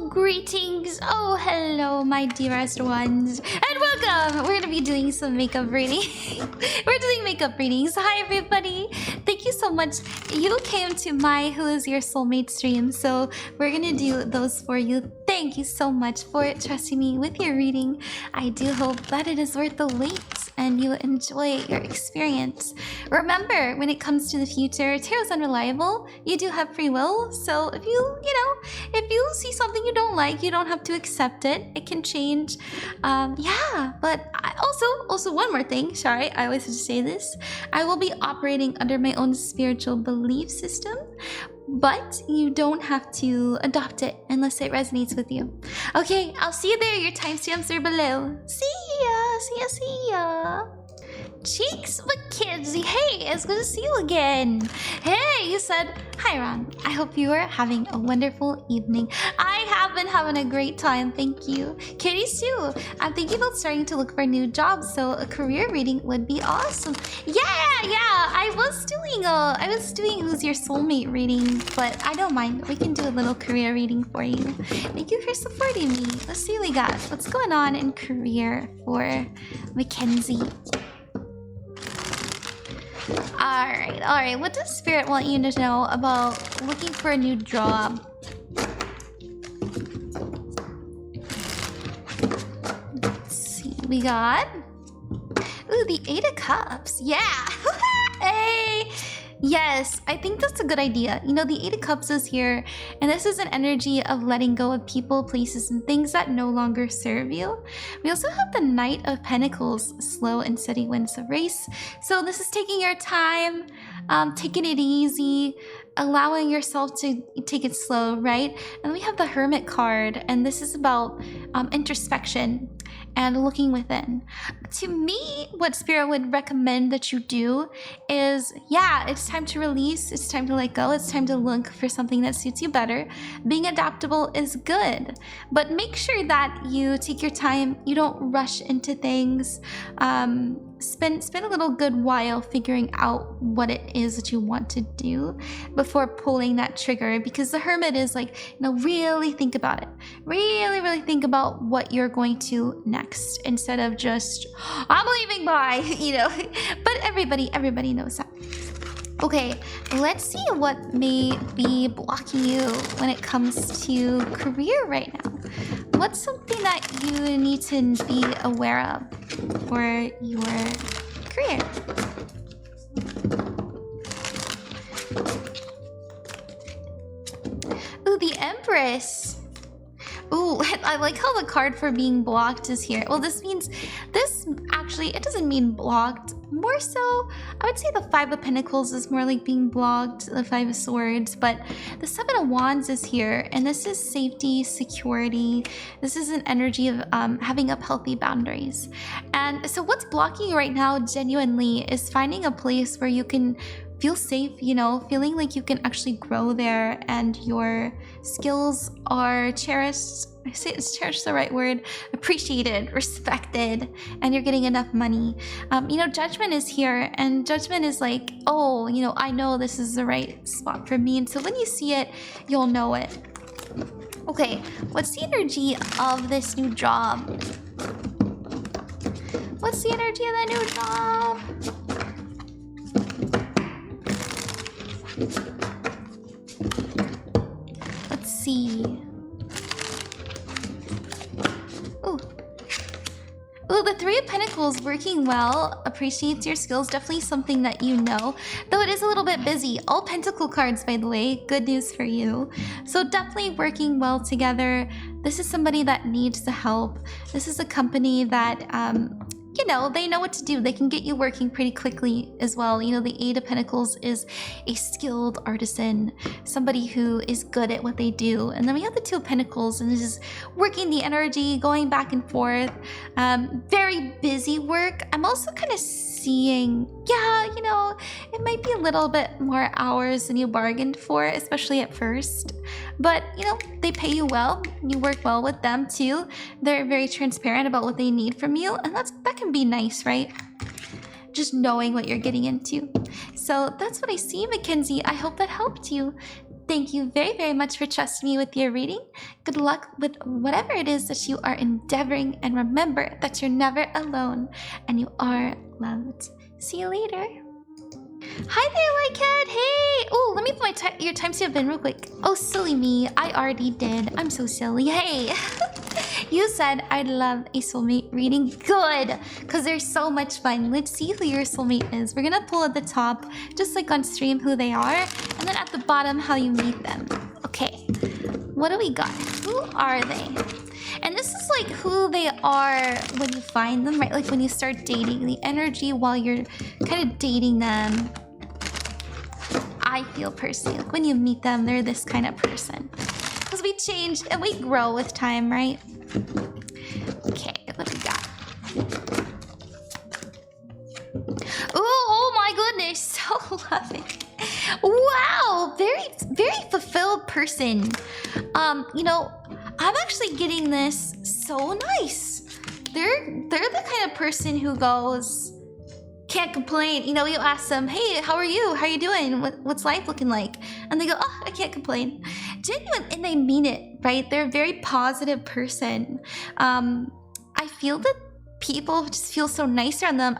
Greetings. Oh, hello, my dearest ones. And welcome. We're going to be doing some makeup reading. We're doing makeup readings. Hi, everybody. Thank you so much. You came to my Who Is Your Soulmate stream, so we're going to do those for you. Thank you so much for trusting me with your reading. I do hope that it is worth the wait and you enjoy your experience. Remember, when it comes to the future, tarot's unreliable. You do have free will, so if if you see something you don't like, you don't have to accept it. It can change. Yeah, but also one more thing. Sorry, I always have to say this. I will be operating under my own spiritual belief system, but you don't have to adopt it unless it resonates with you. Okay, I'll see you there. Your timestamps are below. See ya. CheeksMcKensie, hey, it's good to see you again. Hey, you said, hi Ron, I hope you are having a wonderful evening. I have been having a great time, thank you. Katie Sue, I'm thinking about starting to look for new jobs, so a career reading would be awesome. Yeah, I was doing Who's Your Soulmate reading, but I don't mind. We can do a little career reading for you. Thank you for supporting me. Let's see what we got. What's going on in career for Mackenzie? Alright. What does Spirit want you to know about looking for a new job? Let's see. We got... Ooh, the 8 of Cups. Yeah! Hey! Yes, I think that's a good idea. You know, the 8 of Cups is here, and this is an energy of letting go of people, places, and things that no longer serve you. We also have the Knight of Pentacles, slow and steady wins the race. So this is taking your time, taking it easy, allowing yourself to take it slow, right? And then we have the Hermit card, and this is about introspection and looking within. To me, what Spirit would recommend that you do is, yeah, it's time to release, it's time to let go, it's time to look for something that suits you better. Being adaptable is good, but make sure that you take your time, you don't rush into things. Spend a little good while figuring out what it is that you want to do before pulling that trigger, because the Hermit is like, really think about it. Really think about what you're going to next, instead of just, I'm leaving by, but everybody knows that. Okay, let's see what may be blocking you when it comes to career right now. What's something that you need to be aware of for your career? Ooh, the Empress. Ooh, I like how the card for being blocked is here. Well, this actually, it doesn't mean blocked. More so, I would say the 5 of Pentacles is more like being blocked, the 5 of Swords, but the 7 of Wands is here, and this is safety, security. This is an energy of having up healthy boundaries. And so what's blocking you right now, genuinely, is finding a place where you can feel safe, feeling like you can actually grow there and your skills are cherished. I say it's cherished the right word, appreciated, respected, and you're getting enough money. Judgment is here, and judgment is like, oh, I know this is the right spot for me. And so when you see it, you'll know it. Okay, what's the energy of this new job? What's the energy of that new job? Let's see. Ooh, the 3 of Pentacles, working well, appreciates your skills, definitely something that you know, though it is a little bit busy. All Pentacle cards, by the way, good news for you. So definitely working well together. This is somebody that needs the help. This is a company that, they know what to do. They can get you working pretty quickly as well. The 8 of Pentacles is a skilled artisan, somebody who is good at what they do. And then we have the 2 of Pentacles, and this is working the energy, going back and forth. Very busy work. I'm also kind of seeing, it might be a little bit more hours than you bargained for, especially at first. But, they pay you well. You work well with them too. They're very transparent about what they need from you, and that can be nice, right? Just knowing what you're getting into. So that's what I see, Mackenzie. I hope that helped you. Thank you very, very much for trusting me with your reading. Good luck with whatever it is that you are endeavoring, and remember that you're never alone and you are loved. See you later. Hi there, Lycett. Hey! Oh, let me put your timestamp in real quick. Oh, silly me. I already did. I'm so silly. Hey! You said I'd love a soulmate reading. Good! Because they're so much fun. Let's see who your soulmate is. We're gonna pull at the top, just like on stream, who they are. And then at the bottom, how you meet them. Okay. What do we got? Who are they? And this is like who they are when you find them, right? Like when you start dating, the energy while you're kind of dating them. I feel personally, like when you meet them, they're this kind of person. Because we change and we grow with time, right? Okay, what do we got? Oh my goodness, so loving. Wow, very, very fulfilled person. You know, I'm actually getting this so nice. They're the kind of person who goes, can't complain. You know, you ask them, hey, how are you? How are you doing? What's life looking like? And they go, oh, I can't complain. Genuine, and they mean it, right? They're a very positive person. I feel that people just feel so nice around them.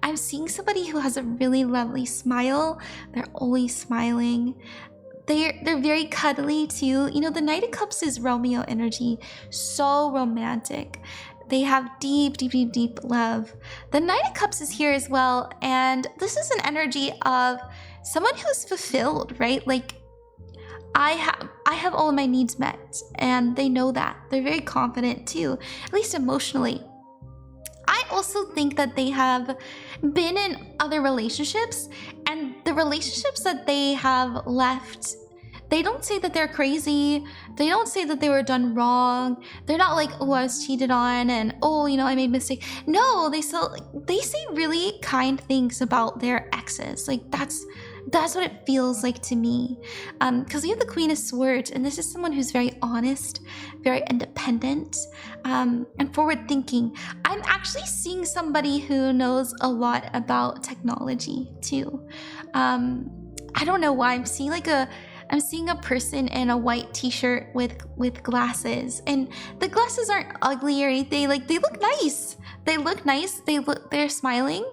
I'm seeing somebody who has a really lovely smile. They're always smiling. They're very cuddly too. You know, the Knight of Cups is Romeo energy. So romantic. They have deep, deep, deep, deep love. The Knight of Cups is here as well. And this is an energy of someone who's fulfilled, right? Like, I have all of my needs met. And they know that. They're very confident too, at least emotionally. I also think that they have been in other relationships, and the relationships that they have left, they don't say that they're crazy. They don't say that they were done wrong. They're not like, oh, I was cheated on and, oh, you know, I made a mistake. No, they say really kind things about their exes. Like that's what it feels like to me. Because we have the Queen of Swords, and this is someone who's very honest, very independent, and forward thinking. I'm actually seeing somebody who knows a lot about technology too. I don't know why. I'm seeing a person in a white t-shirt with glasses, and the glasses aren't ugly or anything. Like, they look nice. They look nice. They're smiling.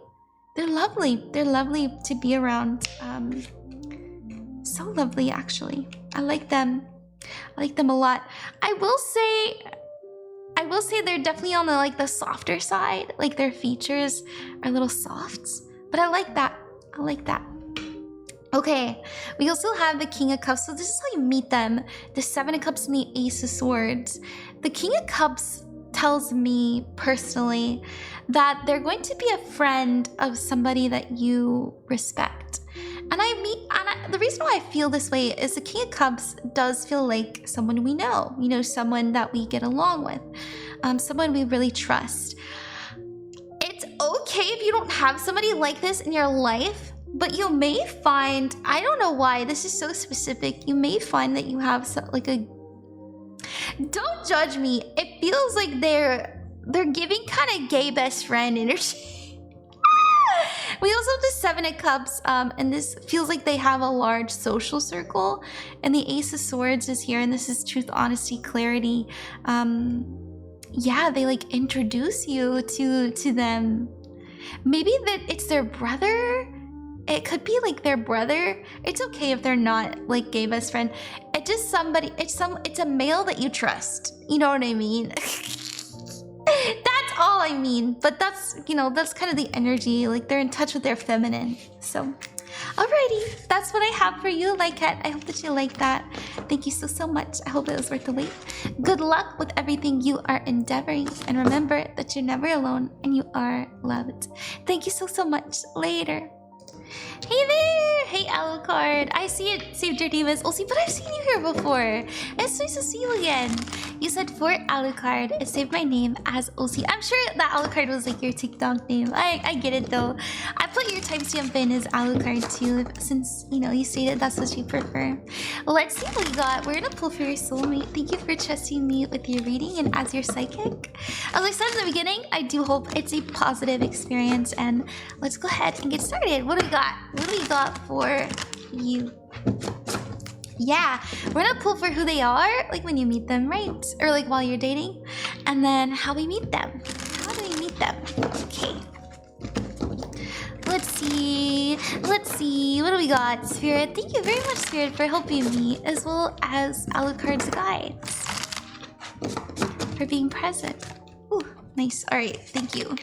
They're lovely. They're lovely to be around. So lovely, actually. I like them. I like them a lot. I will say they're definitely on the softer side. Like, their features are a little soft, but I like that. I like that. Okay, we also have the King of Cups. So this is how you meet them. The Seven of Cups and the Ace of Swords. The King of Cups tells me personally that they're going to be a friend of somebody that you respect. And the reason why I feel this way is the King of Cups does feel like someone we know. You know, someone that we get along with. Someone we really trust. It's okay if you don't have somebody like this in your life, but you may find, I don't know why, this is so specific, you may find that you have don't judge me, it feels like they're giving kind of gay best friend energy. We also have the Seven of Cups, and this feels like they have a large social circle, and the Ace of Swords is here, and this is truth, honesty, clarity. Yeah, they like introduce you to them. Maybe that it's their brother. It could be like their brother. It's okay if they're not like gay best friend. It's just somebody, it's a male that you trust. You know what I mean? That's all I mean. But that's, you know, that's kind of the energy. Like, they're in touch with their feminine. So, alrighty. That's what I have for you, Lycett. I hope that you like that. Thank you so much. I hope it was worth the wait. Good luck with everything you are endeavoring. And remember that you're never alone and you are loved. Thank you so much. Later. Hey there! Hey Alucard! I see it saved your name as Ulsi, but I've seen you here before. It's nice to see you again. You said for Alucard, it saved my name as Ulsi. I'm sure that Alucard was like your TikTok name. I get it though. I put your timestamp in as Alucard too, since, you know, you stated that's what you prefer. Let's see what we got. We're gonna pull for your soulmate. Thank you for trusting me with your reading and as your psychic. As I said in the beginning, I do hope it's a positive experience, and let's go ahead and get started. What do we got? What do we got for you? Yeah, we're gonna pull for who they are, like when you meet them, right? Or like while you're dating. And then how we meet them. How do we meet them? Okay. Let's see. What do we got? Spirit, thank you very much, Spirit, for helping me, as well as Alucard's guides. For being present. Ooh, nice. Alright, thank you.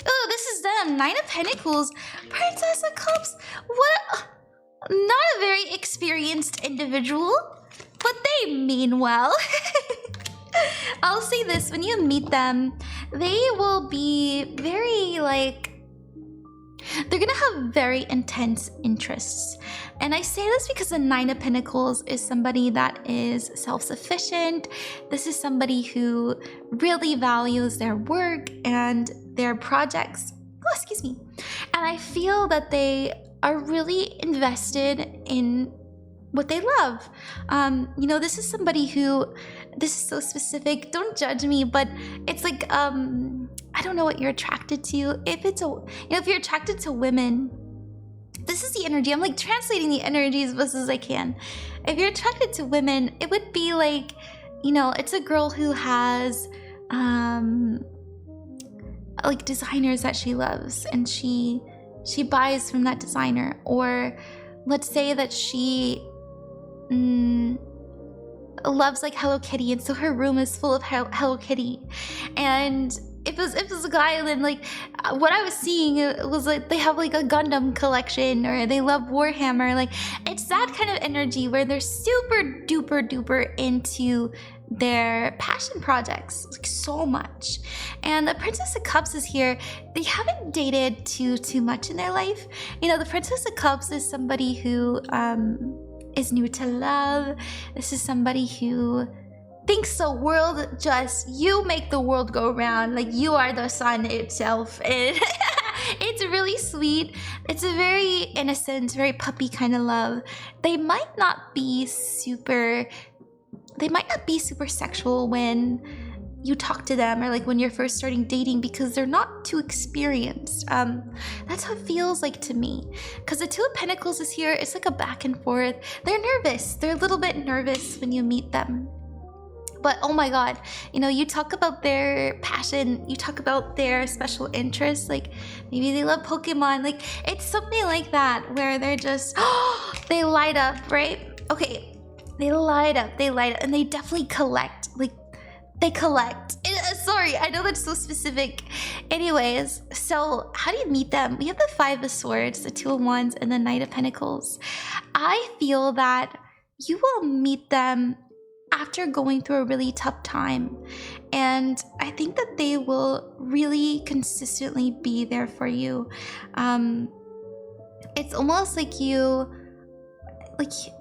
Oh, this is them. 9 of Pentacles. Princess of Cups. What? Not a very experienced individual, but they mean well. I'll say this, when you meet them, they will be very they're gonna have very intense interests. And I say this because the 9 of Pentacles is somebody that is self-sufficient. This is somebody who really values their work and their projects. Oh, excuse me. And I feel that they are really invested in what they love. You know, this is somebody who, this is so specific, don't judge me, but it's like, I don't know what you're attracted to. If it's if you're attracted to women, this is the energy. I'm like translating the energy as best as I can. If you're attracted to women, it would be like, you know, it's a girl who has, like designers that she loves, and she buys from that designer. Or let's say that she loves like Hello Kitty, and so her room is full of Hello Kitty. And if it was a guy, then like what I was seeing, it was like they have like a Gundam collection, or they love Warhammer. Like it's that kind of energy where they're super duper into their passion projects, like so much. And the Princess of Cups is here. They haven't dated too much in their life. You know, the Princess of Cups is somebody who is new to love. This is somebody who thinks the world just, you make the world go round, like you are the sun itself. And it's really sweet. It's a very innocent, very puppy kind of love. They might not be super sexual when you talk to them, or like when you're first starting dating, because they're not too experienced. That's how it feels like to me. Because the 2 of Pentacles is here. It's like a back and forth. They're nervous. They're a little bit nervous when you meet them. But oh my god, you know, you talk about their passion, you talk about their special interests, like maybe they love Pokemon, like it's something like that where they're just, they light up, right? Okay, they light up, and they definitely collect, like they collect. Sorry, I know that's so specific. Anyways, so how do you meet them? We have the 5 of Swords, the 2 of Wands, and the Knight of Pentacles. I feel that you will meet them after going through a really tough time, and I think that they will really consistently be there for you. It's almost like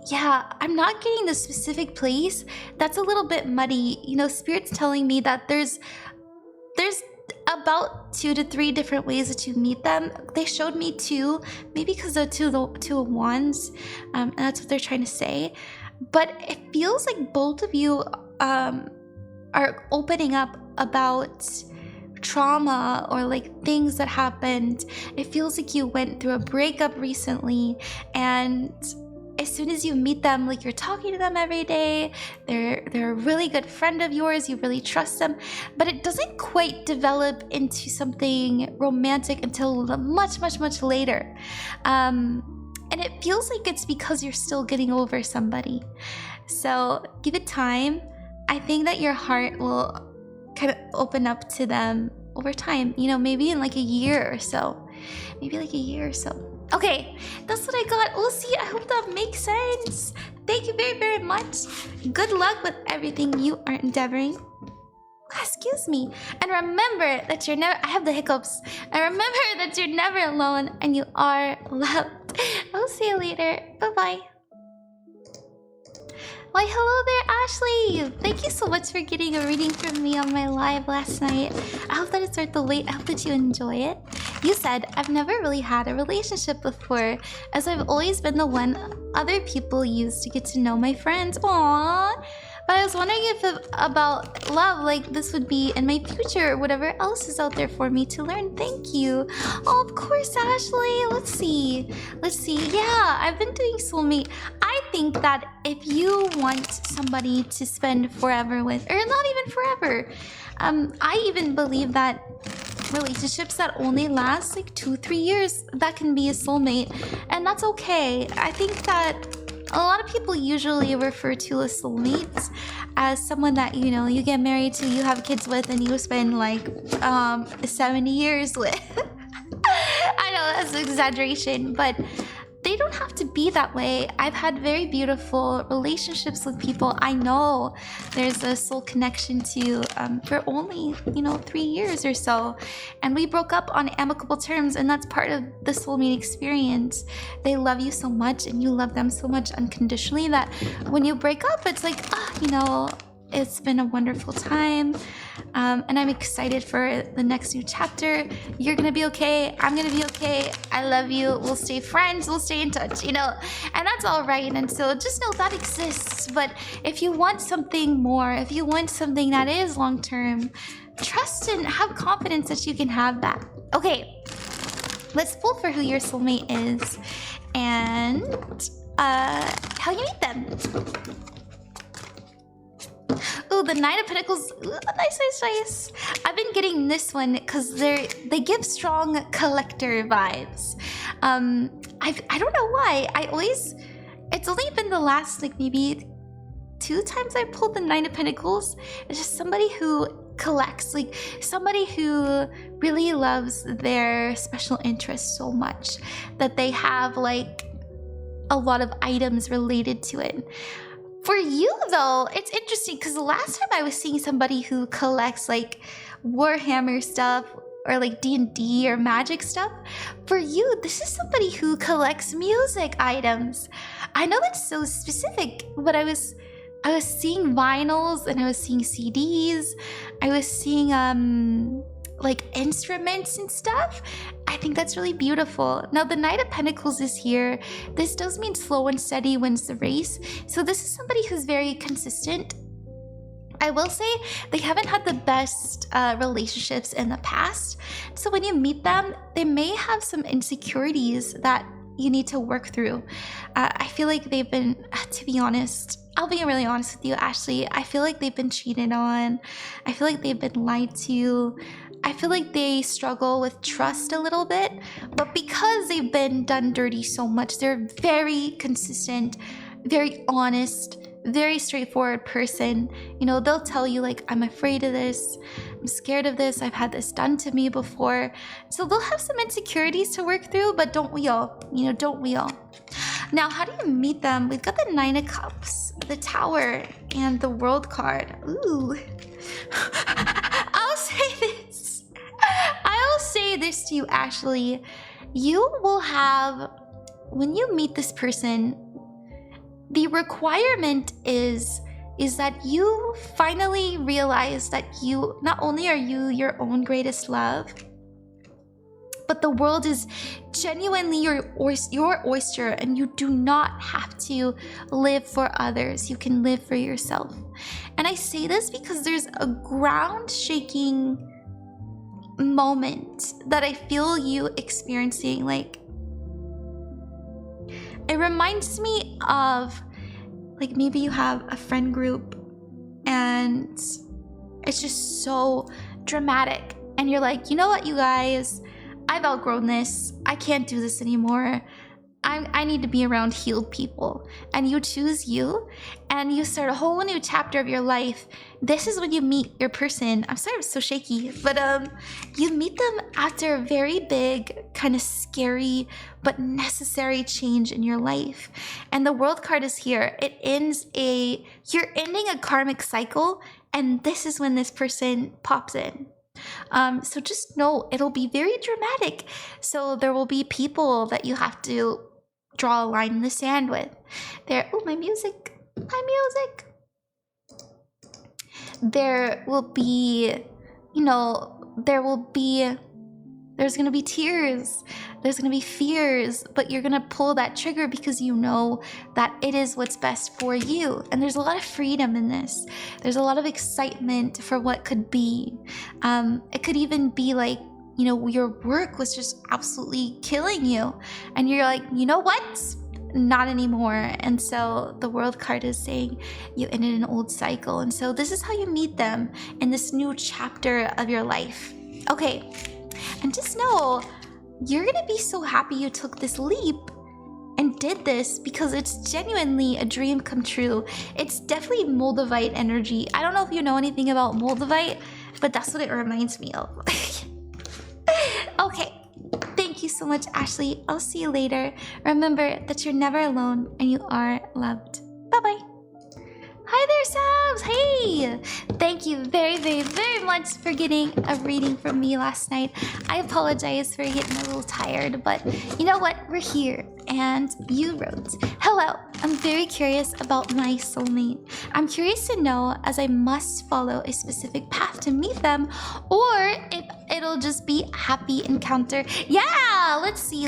yeah, I'm not getting the specific place. That's a little bit muddy. You know, Spirit's telling me that there's about 2 to 3 different ways that you meet them. They showed me 2, maybe because they're 2 of Wands, and that's what they're trying to say. But it feels like both of you are opening up about trauma, or like things that happened. It feels like you went through a breakup recently, and as soon as you meet them, like you're talking to them every day, they're a really good friend of yours, you really trust them, but it doesn't quite develop into something romantic until much later. And it feels like it's because you're still getting over somebody. So give it time. I think that your heart will kind of open up to them over time. You know, maybe in like a year or so. Maybe like a year or so. Okay, that's what I got. We'll see. I hope that makes sense. Thank you very much. Good luck with everything you are endeavoring. Excuse me. And remember that you're never, I have the hiccups. And remember that you're never alone and you are loved. I'll see you later. Bye-bye. Why, hello there, Ashley. Thank you so much for getting a reading from me on my live last night. I hope that it's worth the wait. I hope that you enjoy it. You said, I've never really had a relationship before, as I've always been the one other people use to get to know my friends. Aww. But I was wondering if about love, like this would be in my future or whatever else is out there for me to learn. Thank you. Oh, of course, Ashley. Let's see. Yeah, I've been doing soulmate. I think that if you want somebody to spend forever with, or not even forever, I even believe that relationships that only last like 2-3 years, that can be a soulmate, and that's okay. I think that a lot of people usually refer to a soulmate as someone that, you know, you get married to, you have kids with, and you spend like 70 years with. I know that's an exaggeration, but they don't have to be that way. I've had very beautiful relationships with people I know there's a soul connection to for only, you know, 3 years or so. And we broke up on amicable terms, and that's part of the soulmate experience. They love you so much and you love them so much unconditionally that when you break up, it's like, you know, it's been a wonderful time. And I'm excited for the next new chapter. You're gonna be okay. I'm gonna be okay. I love you. We'll stay friends. We'll stay in touch, you know? And that's all right. And so just know that exists. But if you want something more, if you want something that is long-term, trust and have confidence that you can have that. Okay, let's pull for who your soulmate is and how you meet them. Ooh, the Nine of Pentacles. Ooh, nice. I've been getting this one because they give strong collector vibes. I don't know why. It's only been the last like maybe 2 times I pulled the Nine of Pentacles. It's just somebody who collects, like somebody who really loves their special interest so much that they have like a lot of items related to it. For you though, it's interesting because the last time I was seeing somebody who collects like Warhammer stuff or like D&D or magic stuff. For you, this is somebody who collects music items. I know that's so specific, but I was seeing vinyls and I was seeing CDs. I was seeing like instruments and stuff. I think that's really beautiful. Now the Knight of Pentacles is here. This does mean slow and steady wins the race. So this is somebody who's very consistent. I will say they haven't had the best relationships in the past. So when you meet them, they may have some insecurities that you need to work through. I feel like they've been, to be honest, I'll be really honest with you, Ashley. I feel like they've been cheated on. I feel like they've been lied to. I feel like they struggle with trust a little bit, but because they've been done dirty so much, they're very consistent, very honest, very straightforward person. You know, they'll tell you like, I'm afraid of this, I'm scared of this, I've had this done to me before. So they'll have some insecurities to work through, but don't we all? You know, don't we all? Now, how do you meet them? We've got the Nine of Cups, the Tower, and the World card. Ooh. I'll say this to you, Ashley. You will have, when you meet this person, the requirement is that you finally realize that you, not only are you your own greatest love, but the world is genuinely your oyster, and you do not have to live for others. You can live for yourself. And I say this because there's a ground-shaking moment that I feel you experiencing. Like, it reminds me of like maybe you have a friend group and it's just so dramatic and you're like, you know what, you guys, I've outgrown this. I can't do this anymore. I need to be around healed people. And you choose you and you start a whole new chapter of your life. This is when you meet your person. I'm sorry I'm so shaky, but you meet them after a very big, kind of scary, but necessary change in your life. And the World card is here. It ends you're ending a karmic cycle, and this is when this person pops in. So just know it'll be very dramatic. So there will be people that you have to draw a line in the sand with. Oh, my music. There will be, you know, there's There's gonna be tears. There's gonna be fears, but you're gonna pull that trigger because you know that it is what's best for you. And there's a lot of freedom in this. There's a lot of excitement for what could be. It could even be like, you know, your work was just absolutely killing you. And you're like, you know what? Not anymore. And so the World card is saying you ended an old cycle. And so this is how you meet them in this new chapter of your life. Okay, and just know you're gonna be so happy you took this leap and did this because it's genuinely a dream come true. It's definitely Moldavite energy. I don't know if you know anything about Moldavite, but that's what it reminds me of. Okay. Thank you so much, Ashley. I'll see you later. Remember that you're never alone and you are loved. Bye-bye. Hi there, Sabs. Hey. Thank you very, very, very much for getting a reading from me last night. I apologize for getting a little tired, but you know what? We're here. And you wrote, hello, I'm very curious about my soulmate. I'm curious to know as I must follow a specific path to meet them, or if it'll just be a happy encounter. Yeah, let's see.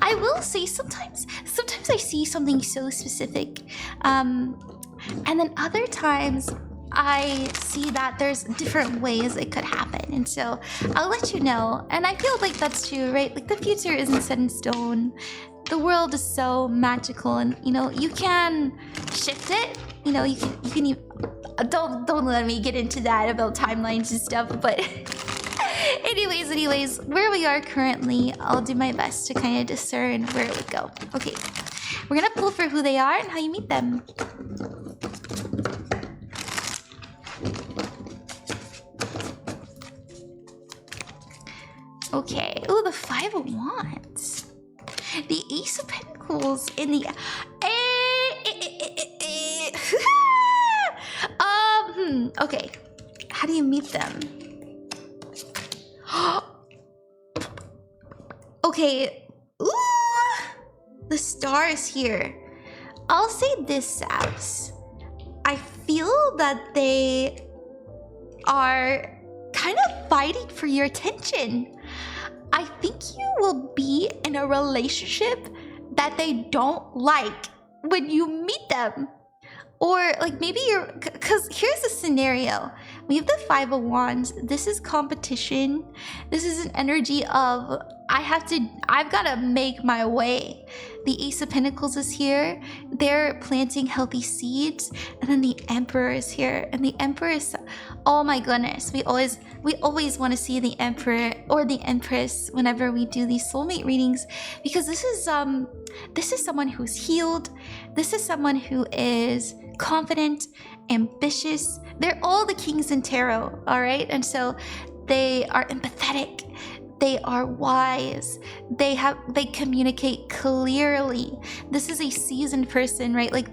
I will say sometimes I see something so specific. And then other times I see that there's different ways it could happen. And so I'll let you know. And I feel like that's true, right? Like the future isn't set in stone. The world is so magical and, you know, you can shift it. You know, you can even, don't let me get into that about timelines and stuff, but anyways, where we are currently, I'll do my best to kind of discern where it would go. Okay, we're gonna pull for who they are and how you meet them. Okay, oh, the Five of Wands. The Ace of Pentacles in the... Okay, how do you meet them? Okay, ooh, the Star is here. I'll say this, Sabs. I feel that they are kind of fighting for your attention. I think you will be in a relationship that they don't like when you meet them. Or like maybe you're, because here's the scenario. We have the Five of Wands. This is competition. This is an energy of I've got to make my way. The Ace of Pentacles is here. They're planting healthy seeds. And then the Emperor is here. And the Emperor is, oh my goodness. We always want to see the Emperor or the Empress whenever we do these soulmate readings, because this is someone who's healed. This is someone who is confident, ambitious. They're all the kings in tarot, all right? And so they are empathetic. They are wise. They communicate clearly. This is a seasoned person, right? Like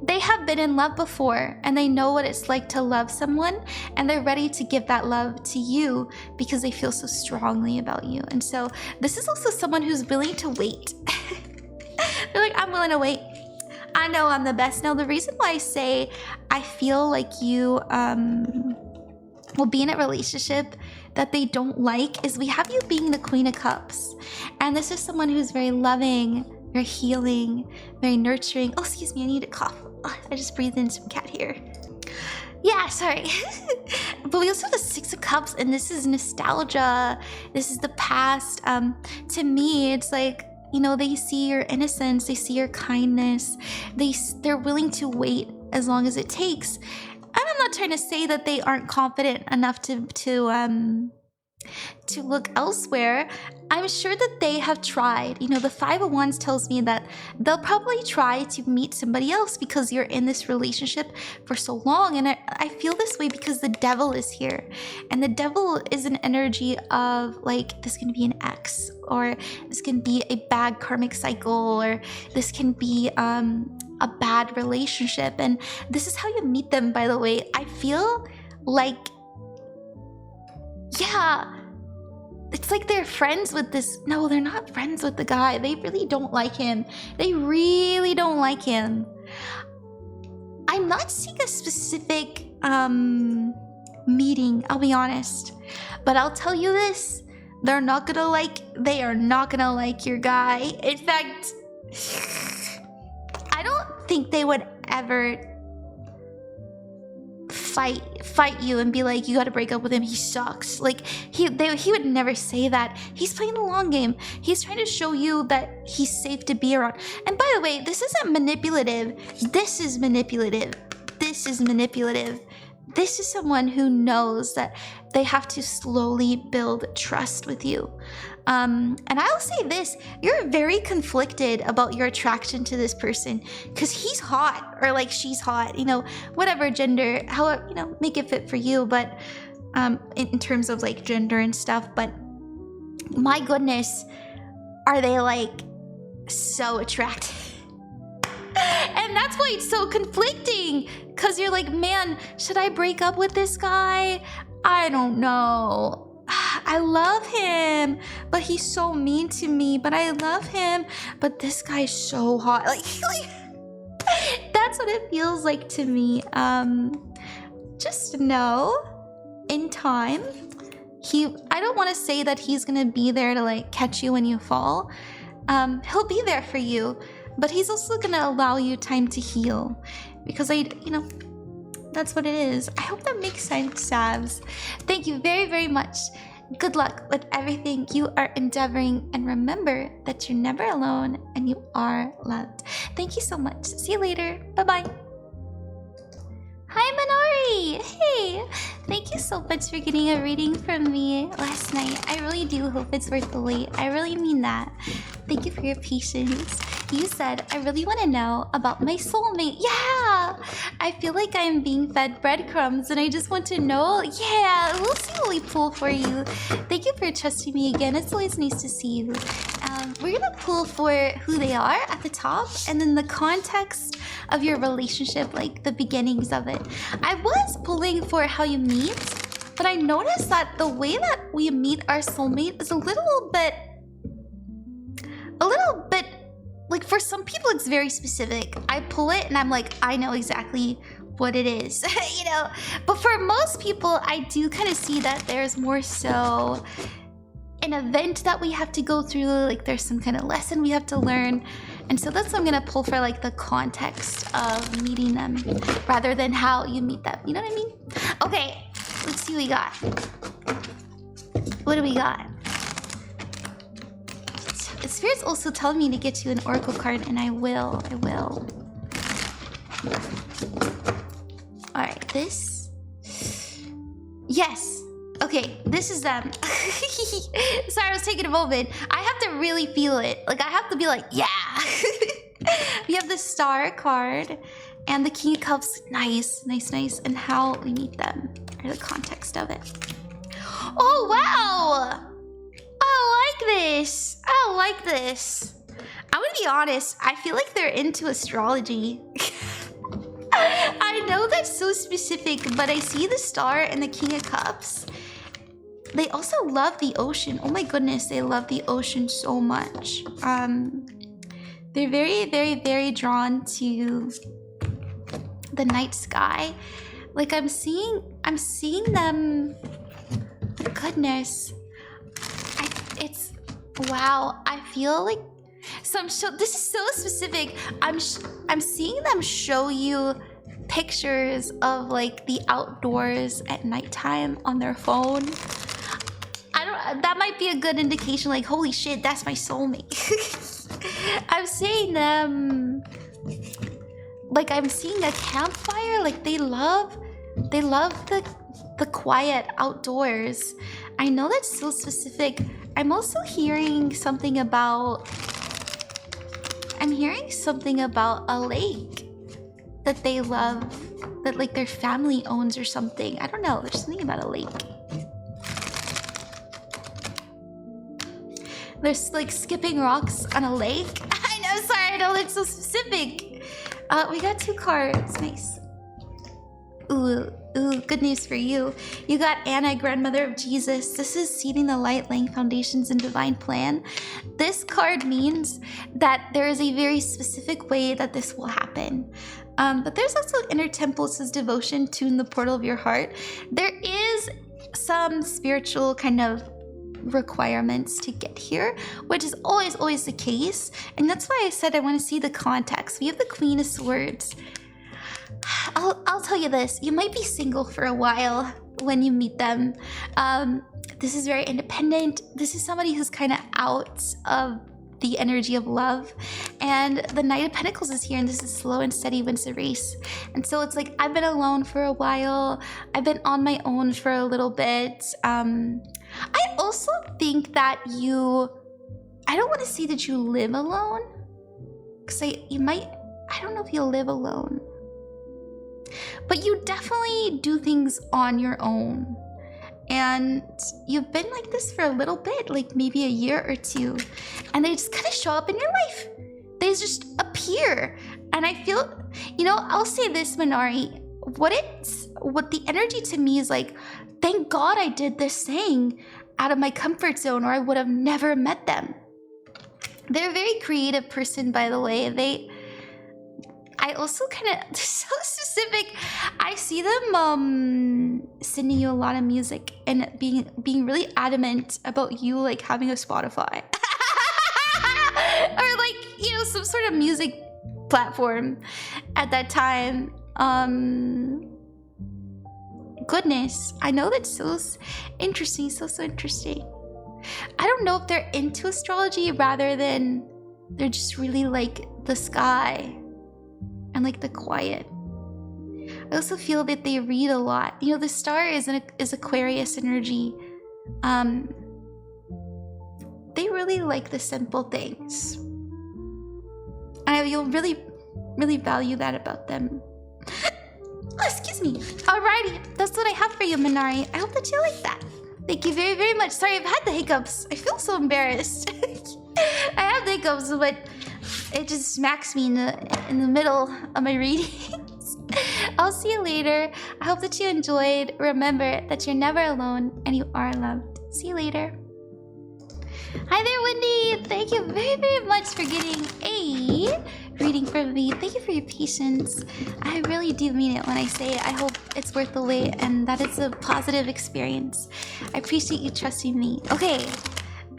they have been in love before and they know what it's like to love someone, and they're ready to give that love to you because they feel so strongly about you. And so this is also someone who's willing to wait. They're like, I'm willing to wait. I know I'm the best. Now, the reason why I say I feel like you will be in a relationship that they don't like is we have you being the Queen of Cups. And this is someone who's very loving, very healing, very nurturing. Oh, excuse me, I need to cough. Oh, I just breathed in some cat hair. Yeah, sorry. But we also have the Six of Cups, and this is nostalgia. This is the past. To me, it's like, you know, they see your innocence, they see your kindness, they're willing to wait as long as it takes. And I'm not trying to say that they aren't confident enough to look elsewhere. I'm sure that they have tried. You know, the Five of Wands tells me that they'll probably try to meet somebody else because you're in this relationship for so long. And I feel this way because the Devil is here. And the Devil is an energy of like, this can be an ex, or this can be a bad karmic cycle, or this can be a bad relationship. And this is how you meet them, by the way. I feel like, yeah, it's like they're friends with this. No, they're not friends with the guy. They really don't like him. They really don't like him. I'm not seeing a specific meeting, I'll be honest. But I'll tell you this. They are not gonna like your guy. In fact, I don't think they would ever fight you and be like, you gotta break up with him, he sucks. Like, he would never say that. He's playing the long game. He's trying to show you that he's safe to be around. And by the way, this isn't manipulative. This is manipulative. This is manipulative. This is someone who knows that they have to slowly build trust with you. And I'll say this, you're very conflicted about your attraction to this person because he's hot or like she's hot, you know, whatever gender, however, you know, make it fit for you. But in terms of like gender and stuff, but my goodness, are they like so attractive? And that's why it's so conflicting, because you're like, man, should I break up with this guy? I don't know. I love him, but he's so mean to me, but I love him, but this guy's so hot. Like that's what it feels like to me. Just know in time, I don't want to say that he's gonna be there to like catch you when you fall. He'll be there for you, but he's also gonna allow you time to heal, because that's what it is. I hope that makes sense, Sabs. Thank you very, very much. Good luck with everything you are endeavoring, and remember that you're never alone and you are loved. Thank you so much. See you later. Bye-bye. Hi, Manari. Hey, thank you so much for getting a reading from me last night. I really do hope it's worth the wait. I really mean that. Thank you for your patience. You said, I really want to know about my soulmate. Yeah, I feel like I'm being fed breadcrumbs and I just want to know. Yeah, we'll see what we pull for you. Thank you for trusting me again. It's always nice to see you. We're gonna pull for who they are at the top, and then the context of your relationship, like the beginnings of it. I was pulling for how you meet, but I noticed that the way that we meet our soulmate is a little bit, like for some people it's very specific. I pull it and I'm like, I know exactly what it is, you know? But for most people, I do kind of see that there's more so an event that we have to go through, like there's some kind of lesson we have to learn. And so that's what I'm gonna pull for, like the context of meeting them rather than how you meet them. You know what I mean? Okay, let's see what we got. What do we got? Spirit's also telling me to get you an Oracle card, and I will. Alright, this. Yes. Okay, this is them. Sorry, I was taking a moment. I have to really feel it. Like, I have to be like, yeah. We have the Star card and the King of Cups. Nice. And how we meet them, or the context of it. Oh, wow. I like this. I'm gonna be honest, I feel like they're into astrology. I know that's so specific, but I see the Star and the King of Cups. They also love the ocean. Oh my goodness, they love the ocean so much. They're very, very, very drawn to the night sky. Like I'm seeing them. Goodness. Wow, I feel like this is so specific. I'm seeing them show you pictures of like the outdoors at nighttime on their phone. That might be a good indication, like, holy shit, that's my soulmate. I'm seeing them, like I'm seeing a campfire. Like they love the quiet outdoors. I know that's so specific. I'm also hearing something about a lake that they love, that like their family owns or something. I don't know, there's something about a lake. There's like skipping rocks on a lake. I know, sorry, I know that's so specific. We got 2 cards, nice. Ooh, good news for you. You got Anna, grandmother of Jesus. This is seeding the light, laying foundations and divine plan. This card means that there is a very specific way that this will happen. But there's also inner temple. It says devotion, tune the portal of your heart. There is some spiritual kind of requirements to get here, which is always the case. And that's why I said I want to see the context. We have the Queen of Swords. I'll tell you this, you might be single for a while when you meet them. This is very independent. This is somebody who's kind of out of the energy of love, and the Knight of Pentacles is here, and this is slow and steady wins the race. And so it's like, I've been alone for a while, I've been on my own for a little bit. I also think that I don't want to say that you live alone, because I don't know if you'll live alone, but you definitely do things on your own. And you've been like this for a little bit, like maybe a year or two, and they just kind of show up in your life. They just appear. And I feel, I'll say this, Manari, what the energy to me is like, thank God I did this thing out of my comfort zone, or I would have never met them. They're a very creative person, by the way. I also kind of, so specific. I see them sending you a lot of music and being really adamant about you like having a Spotify. Or like, some sort of music platform at that time. Goodness, I know that's so interesting, so interesting. I don't know if they're into astrology rather than they're just really like the sky and like the quiet. I also feel that they read a lot. The star is Aquarius energy. They really like the simple things. And you'll really, really value that about them. Oh, excuse me. Alrighty, that's what I have for you, Manari. I hope that you like that. Thank you very, very much. Sorry, I've had the hiccups. I feel so embarrassed. I have the hiccups, but it just smacks me in the middle of my readings. I'll see you later. I hope that you enjoyed. Remember that you're never alone and you are loved. See you later. Hi there, Wendy. Thank you very, very much for getting a reading from me. Thank you for your patience. I really do mean it when I say I hope it's worth the wait and that it's a positive experience. I appreciate you trusting me. Okay.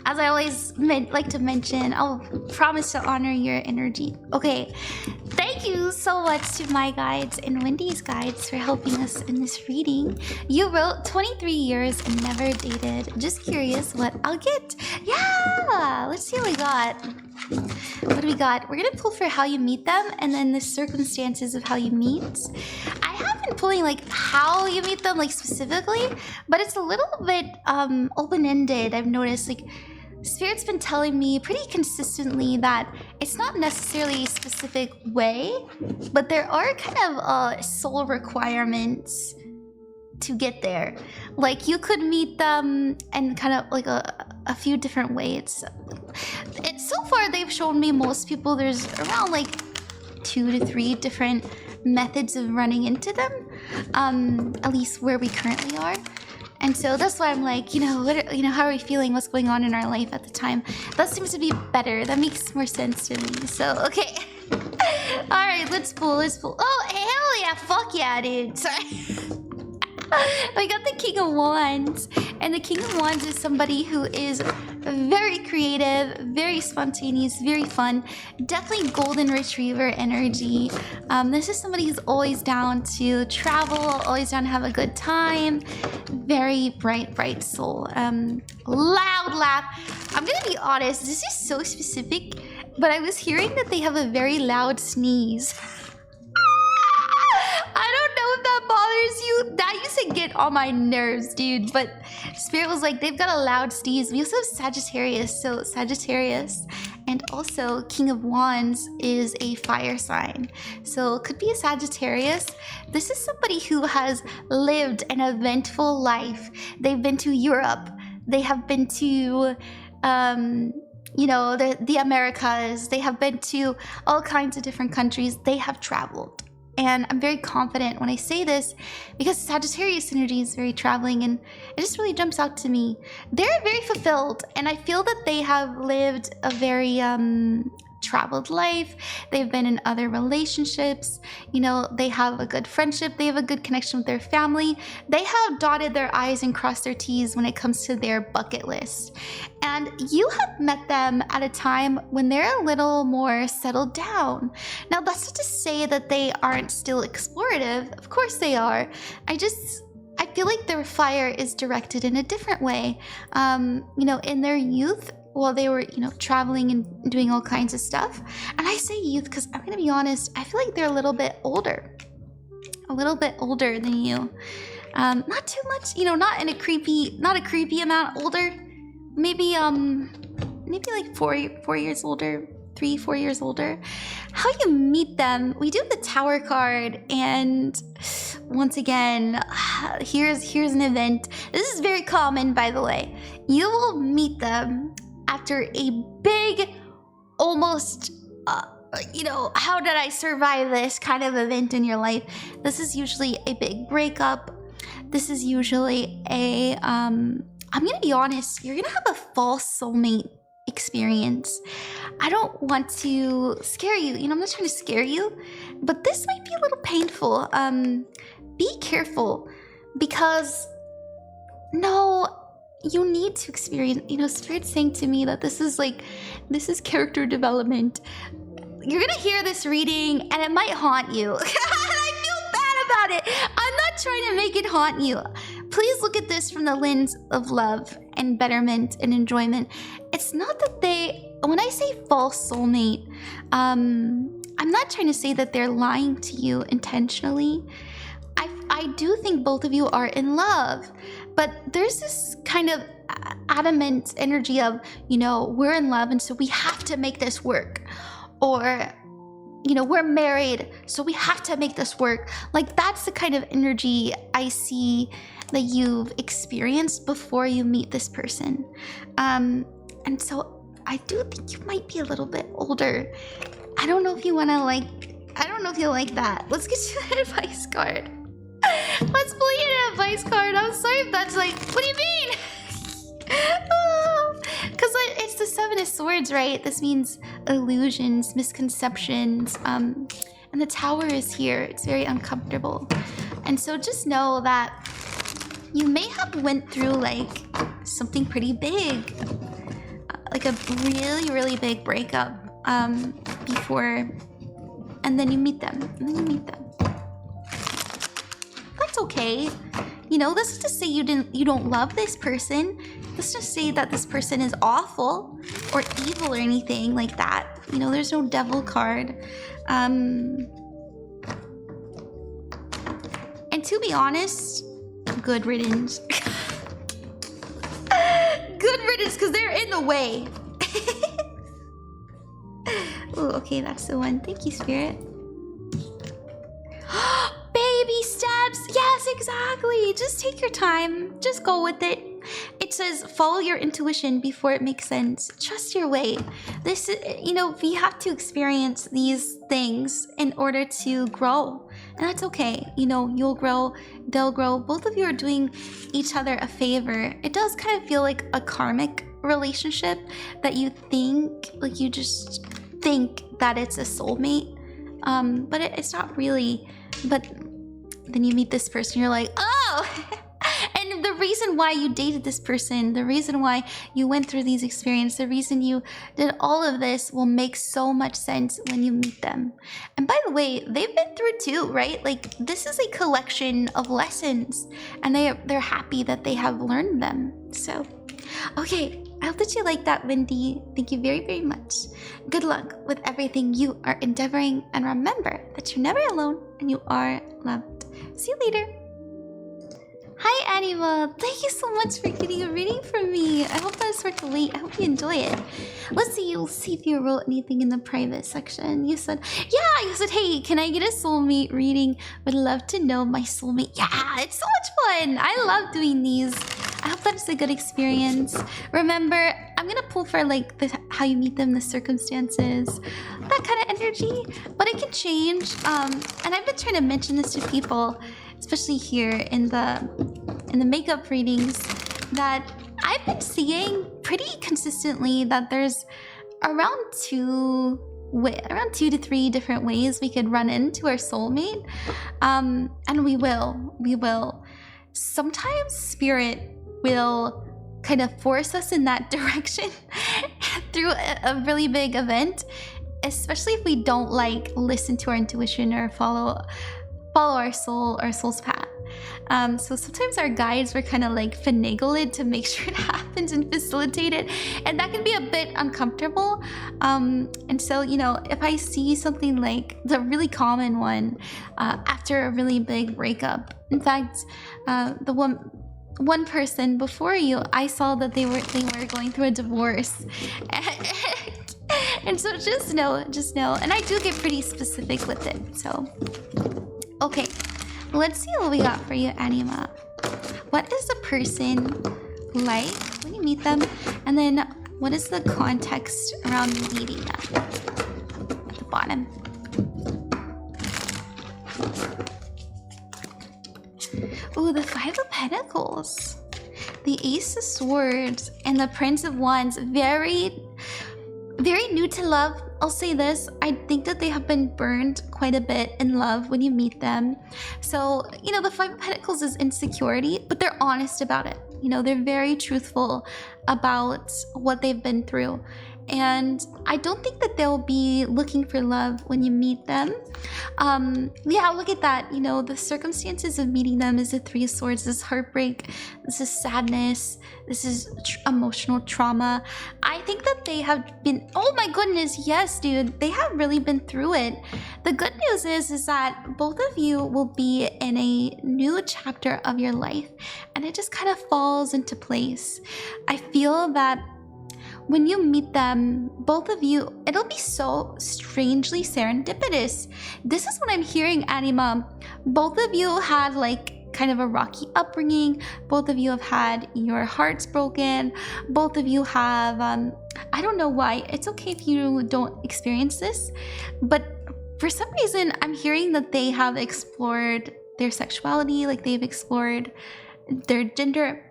As I always like to mention, I'll promise to honor your energy. Okay, thank you so much to my guides and Wendy's guides for helping us in this reading. You wrote 23 years and never dated. Just curious what I'll get. Yeah, let's see what we got. What do we got? We're gonna pull for how you meet them and then the circumstances of how you meet. I have been pulling like how you meet them like specifically, but it's a little bit open-ended. I've noticed like Spirit's been telling me pretty consistently that it's not necessarily a specific way, but there are kind of soul requirements to get there. Like you could meet them in kind of like a few different ways. So far they've shown me most people there's around like 2 to 3 different methods of running into them, at least where we currently are. And so that's why I'm like, how are we feeling? What's going on in our life at the time? That seems to be better. That makes more sense to me. So, okay. All right, let's pull. Oh, hell yeah. Fuck yeah, dude. Sorry. I got the King of Wands. And the King of Wands is somebody who is very creative, very spontaneous, very fun. Definitely golden retriever energy. This is somebody who's always down to travel, always down to have a good time. Very bright soul. Loud laugh. I'm gonna be honest, this is so specific, but I was hearing that they have a very loud sneeze. I don't know if that bothers you. That used to get on my nerves, dude. But Spirit was like, they've got a loud sneeze. We also have Sagittarius. So Sagittarius and also King of Wands is a fire sign. So it could be a Sagittarius. This is somebody who has lived an eventful life. They've been to Europe. They have been to the Americas. They have been to all kinds of different countries. They have traveled. And I'm very confident when I say this because Sagittarius energy is very traveling and it just really jumps out to me. They're very fulfilled and I feel that they have lived a very traveled life, they've been in other relationships, you know, they have a good friendship, they have a good connection with their family, they have dotted their I's and crossed their T's when it comes to their bucket list. And you have met them at a time when they're a little more settled down. Now, that's not to say that they aren't still explorative. Of course they are. I feel like their fire is directed in a different way. You know, in their youth, while they were, you know, traveling and doing all kinds of stuff. And I say youth because I'm gonna be honest, I feel like they're a little bit older than you. Not too much, you know, not a creepy amount older. Maybe like 4 years older, 3-4 years older. How you meet them? We do the Tower card, and once again, here's an event. This is very common, by the way. You will meet them after a big, almost, you know, how did I survive this kind of event in your life. This is usually a big breakup. This is usually a, I'm gonna be honest, you're gonna have a false soulmate experience. I don't want to scare you. You know, I'm not trying to scare you, but this might be a little painful. Be careful, because no, you need to experience, you know, Spirit's saying to me that this is character development. You're gonna hear this reading and it might haunt you. And I feel bad about it. I'm not trying to make it haunt you. Please look at this from the lens of love and betterment and enjoyment. It's not that when I say false soulmate, I'm not trying to say that they're lying to you intentionally. I do think both of you are in love, but there's this kind of adamant energy of, you know, we're in love and so we have to make this work. Or, you know, we're married, so we have to make this work. Like, that's the kind of energy I see that you've experienced before you meet this person. And so I do think you might be a little bit older. I don't know if you like that. Let's get you an advice card. Let's pull you an advice card. I'm sorry if that's like, what do you mean? Because it's the Seven of Swords, right? This means illusions, misconceptions, and the Tower is here. It's very uncomfortable. And so just know that you may have went through like something pretty big, like a really, really big breakup before, and then you meet them, That's okay. You know, this is to say you don't love this person. Let's just say that this person is awful or evil or anything like that. You know, there's no devil card. And to be honest, good riddance. Good riddance, because they're in the way. Oh, okay, that's the one. Thank you, Spirit. Baby steps. Yes, exactly. Just take your time. Just go with it. It says follow your intuition before it makes sense. Trust your way. This is, you know, we have to experience these things in order to grow. And that's okay. You know, you'll grow, they'll grow. Both of you are doing each other a favor. It does kind of feel like a karmic relationship that you think, like you just think that it's a soulmate. But it's not really. But then you meet this person, you're like, oh! And the reason why you dated this person, the reason why you went through these experiences, the reason you did all of this will make so much sense when you meet them. And by the way, they've been through it too, right? Like, this is a collection of lessons, and they're happy that they have learned them. So, okay, I hope that you like that, Wendy. Thank you very, very much. Good luck with everything you are endeavoring, and remember that you're never alone and you are loved. See you later. Hi, Anima. Thank you so much for getting a reading from me. I hope that's worth the wait. I hope you enjoy it. Let's see. You'll see if you wrote anything in the private section. You said, yeah. You said, hey, can I get a soulmate reading? Would love to know my soulmate. Yeah, it's so much fun. I love doing these. I hope that's a good experience. Remember, I'm gonna pull for like how you meet them, the circumstances, that kind of energy. But it can change. And I've been trying to mention this to people, especially here in the makeup readings, that I've been seeing pretty consistently that there's around 2 around 2 to 3 different ways we could run into our soulmate. And we will. Sometimes spirit will kind of force us in that direction through a really big event, especially if we don't like listen to our intuition or follow our soul's path. So sometimes our guides were kind of like finagle it to make sure it happens and facilitate it, and that can be a bit uncomfortable. And so, you know, if I see something like the really common one after a really big breakup, in fact, the one person before you, I saw that they were going through a divorce. And so just know, and I do get pretty specific with it. So okay, let's see what we got for you, Anima. What is a person like when you meet them? And then what is the context around meeting them? At the bottom. Ooh, the Five of Pentacles. The Ace of Swords and the Prince of Wands. Very new to love. I'll say this, I think that they have been burned quite a bit in love when you meet them. So, you know, the Five of Pentacles is insecurity, but they're honest about it. You know, they're very truthful about what they've been through. And I don't think that they'll be looking for love when you meet them. Yeah, look at that. You know, the circumstances of meeting them is the Three of Swords. This is heartbreak. This is sadness. This is emotional trauma. I think that they have been, oh my goodness, yes, dude. They have really been through it. The good news is that both of you will be in a new chapter of your life. And it just kind of falls into place. I feel that when you meet them, both of you, it'll be so strangely serendipitous. This is what I'm hearing, Anima. Both of you had like kind of a rocky upbringing. Both of you have had your hearts broken. Both of you have, I don't know why. It's okay if you don't experience this. But for some reason, I'm hearing that they have explored their sexuality, like they've explored their gender.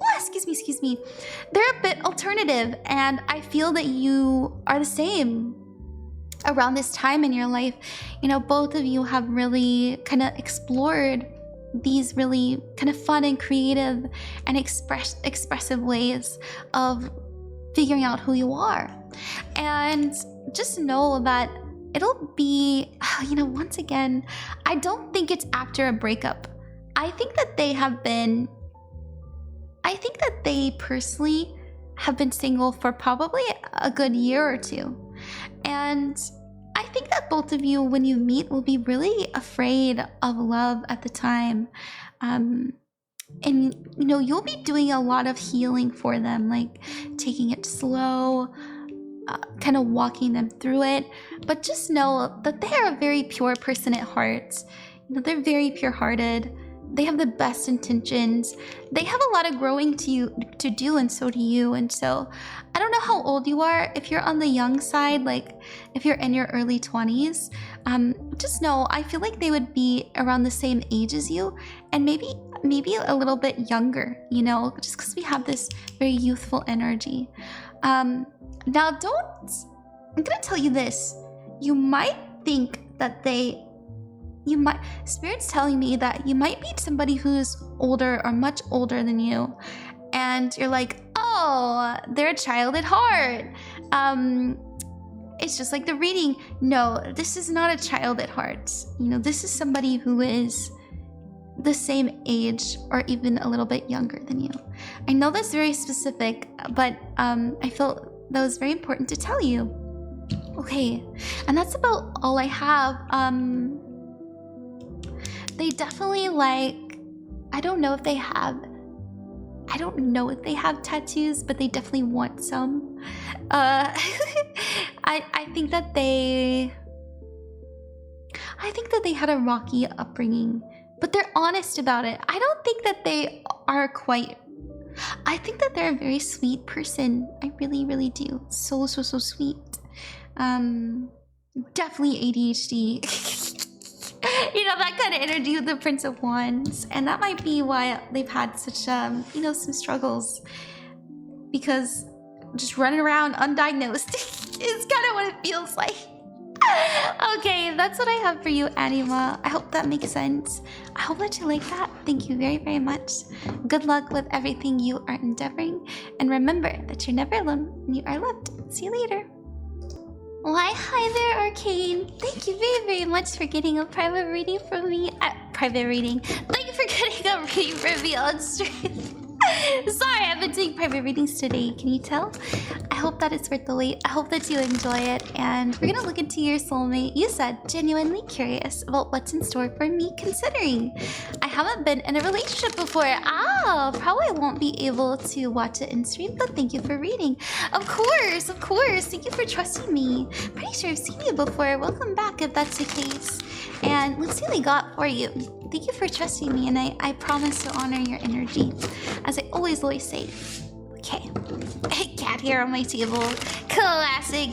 Oh, excuse me. They're a bit alternative, and I feel that you are the same around this time in your life. You know, both of you have really kind of explored these really kind of fun and creative and expressive ways of figuring out who you are. And just know that it'll be, you know, once again, I don't think it's after a breakup. I think that they personally have been single for probably a good year or two. And I think that both of you, when you meet, will be really afraid of love at the time. And, you know, you'll be doing a lot of healing for them, like taking it slow, kind of walking them through it. But just know that they are a very pure person at heart. You know, they're very pure-hearted. They have the best intentions. They have a lot of growing to do, and so do you. And so I don't know how old you are. If you're on the young side, like if you're in your early 20s, just know I feel like they would be around the same age as you, and maybe a little bit younger, you know, just because we have this very youthful energy. Now I'm gonna tell you this. You might think that Spirit's telling me that you might meet somebody who's older or much older than you, and you're like, oh, they're a child at heart. It's just like the reading. No, this is not a child at heart. You know, this is somebody who is the same age or even a little bit younger than you. I know that's very specific, but I felt that was very important to tell you. Okay, and that's about all I have. They definitely like, I don't know if they have tattoos, but they definitely want some. I think that they had a rocky upbringing, but they're honest about it. I don't think that they are quite, I think that they're a very sweet person. I really, really do. So sweet. Definitely ADHD. You know, that kind of energy with the Prince of Wands. And that might be why they've had such, you know, some struggles. Because just running around undiagnosed is kind of what it feels like. Okay, that's what I have for you, Anima. I hope that makes sense. I hope that you like that. Thank you very, very much. Good luck with everything you are endeavoring. And remember that you're never alone and you are loved. See you later. Why, hi there, Arcane. Thank you very, very much for getting a private reading from me. Private reading. Thank you for getting a reading from me on stream. Sorry, I've been doing private readings today. Can you tell? I hope that it's worth the wait. I hope that you enjoy it. And we're gonna look into your soulmate. You said genuinely curious about what's in store for me, considering I haven't been in a relationship before. Probably won't be able to watch it in stream, but thank you for reading. Of course, of course. Thank you for trusting me. Pretty sure I've seen you before. Welcome back if that's the case. And let's see what I got for you. Thank you for trusting me, and I promise to honor your energy, as I always say. Okay. Cat here on my table. Classic.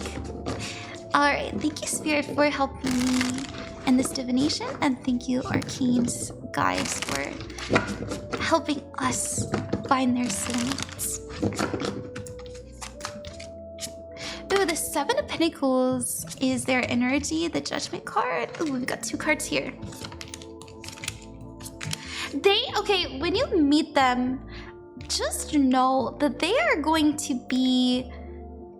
Alright, thank you, Spirit, for helping me in this divination, and thank you, Arcane's guides, for helping us find their soulmates. Ooh, the Seven of Pentacles is their energy, the Judgment card. Ooh, we've got two cards here. Okay, when you meet them, just know that they are going to be...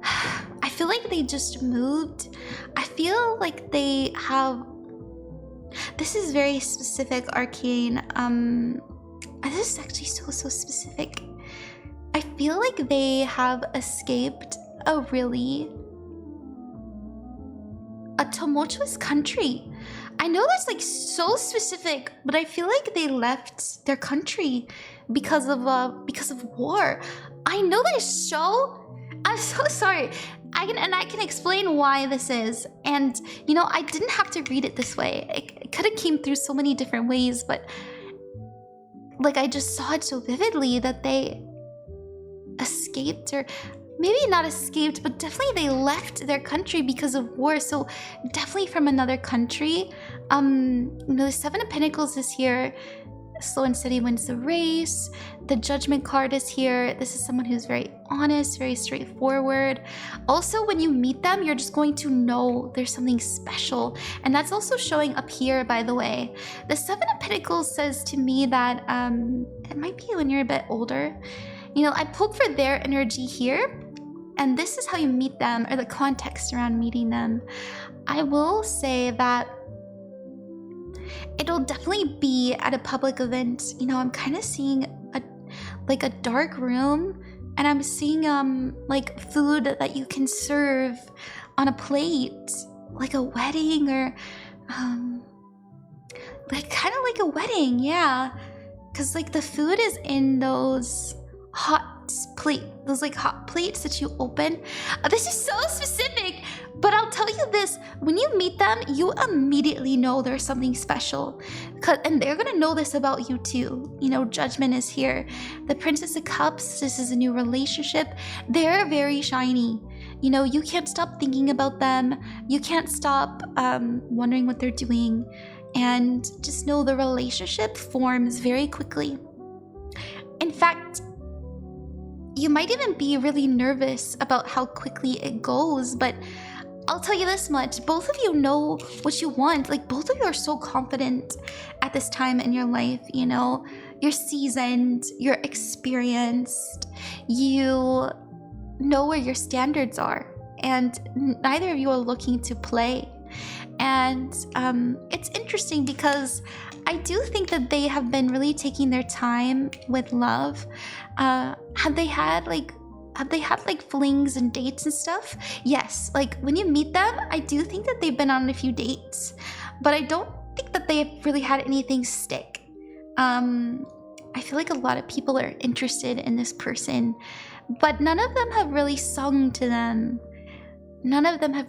I feel like they just moved. I feel like they have... This is very specific, Arcane. This is actually so specific. I feel like they have escaped a tumultuous country. I know that's like so specific, but I feel like they left their country because of war. I know that is so... I'm so sorry. I can explain why this is. And you know, I didn't have to read it this way. It could have came through so many different ways, but like I just saw it so vividly that they escaped, or maybe not escaped, but definitely they left their country because of war. So definitely from another country. You know, the Seven of Pentacles is here. Slow and steady wins the race. The Judgment card is here. This is someone who's very honest, very straightforward. Also, when you meet them, you're just going to know there's something special. And that's also showing up here, by the way. The Seven of Pentacles says to me that it might be when you're a bit older. You know, I pulled for their energy here, and this is how you meet them, or the context around meeting them. I will say that it'll definitely be at a public event. You know, I'm kind of seeing a dark room, and I'm seeing like food that you can serve on a plate, like a wedding, or like kind of like a wedding, yeah. Cause like the food is in those hot plates that you open. This is so specific, but I'll tell you this: when you meet them, you immediately know there's something special, and they're gonna know this about you too. You know, Judgment is here. The Princess of Cups, this is a new relationship. They're very shiny. You know, you can't stop thinking about them. You can't stop wondering what they're doing, and just know the relationship forms very quickly. In fact, you might even be really nervous about how quickly it goes, but I'll tell you this much: both of you know what you want. Like, both of you are so confident at this time in your life. You know, you're seasoned, you're experienced, you know where your standards are, and neither of you are looking to play. And it's interesting because I do think that they have been really taking their time with love. Have they had like flings and dates and stuff? Yes. Like, when you meet them, I do think that they've been on a few dates, but I don't think that they've really had anything stick. I feel like a lot of people are interested in this person, but none of them have really sung to them. None of them have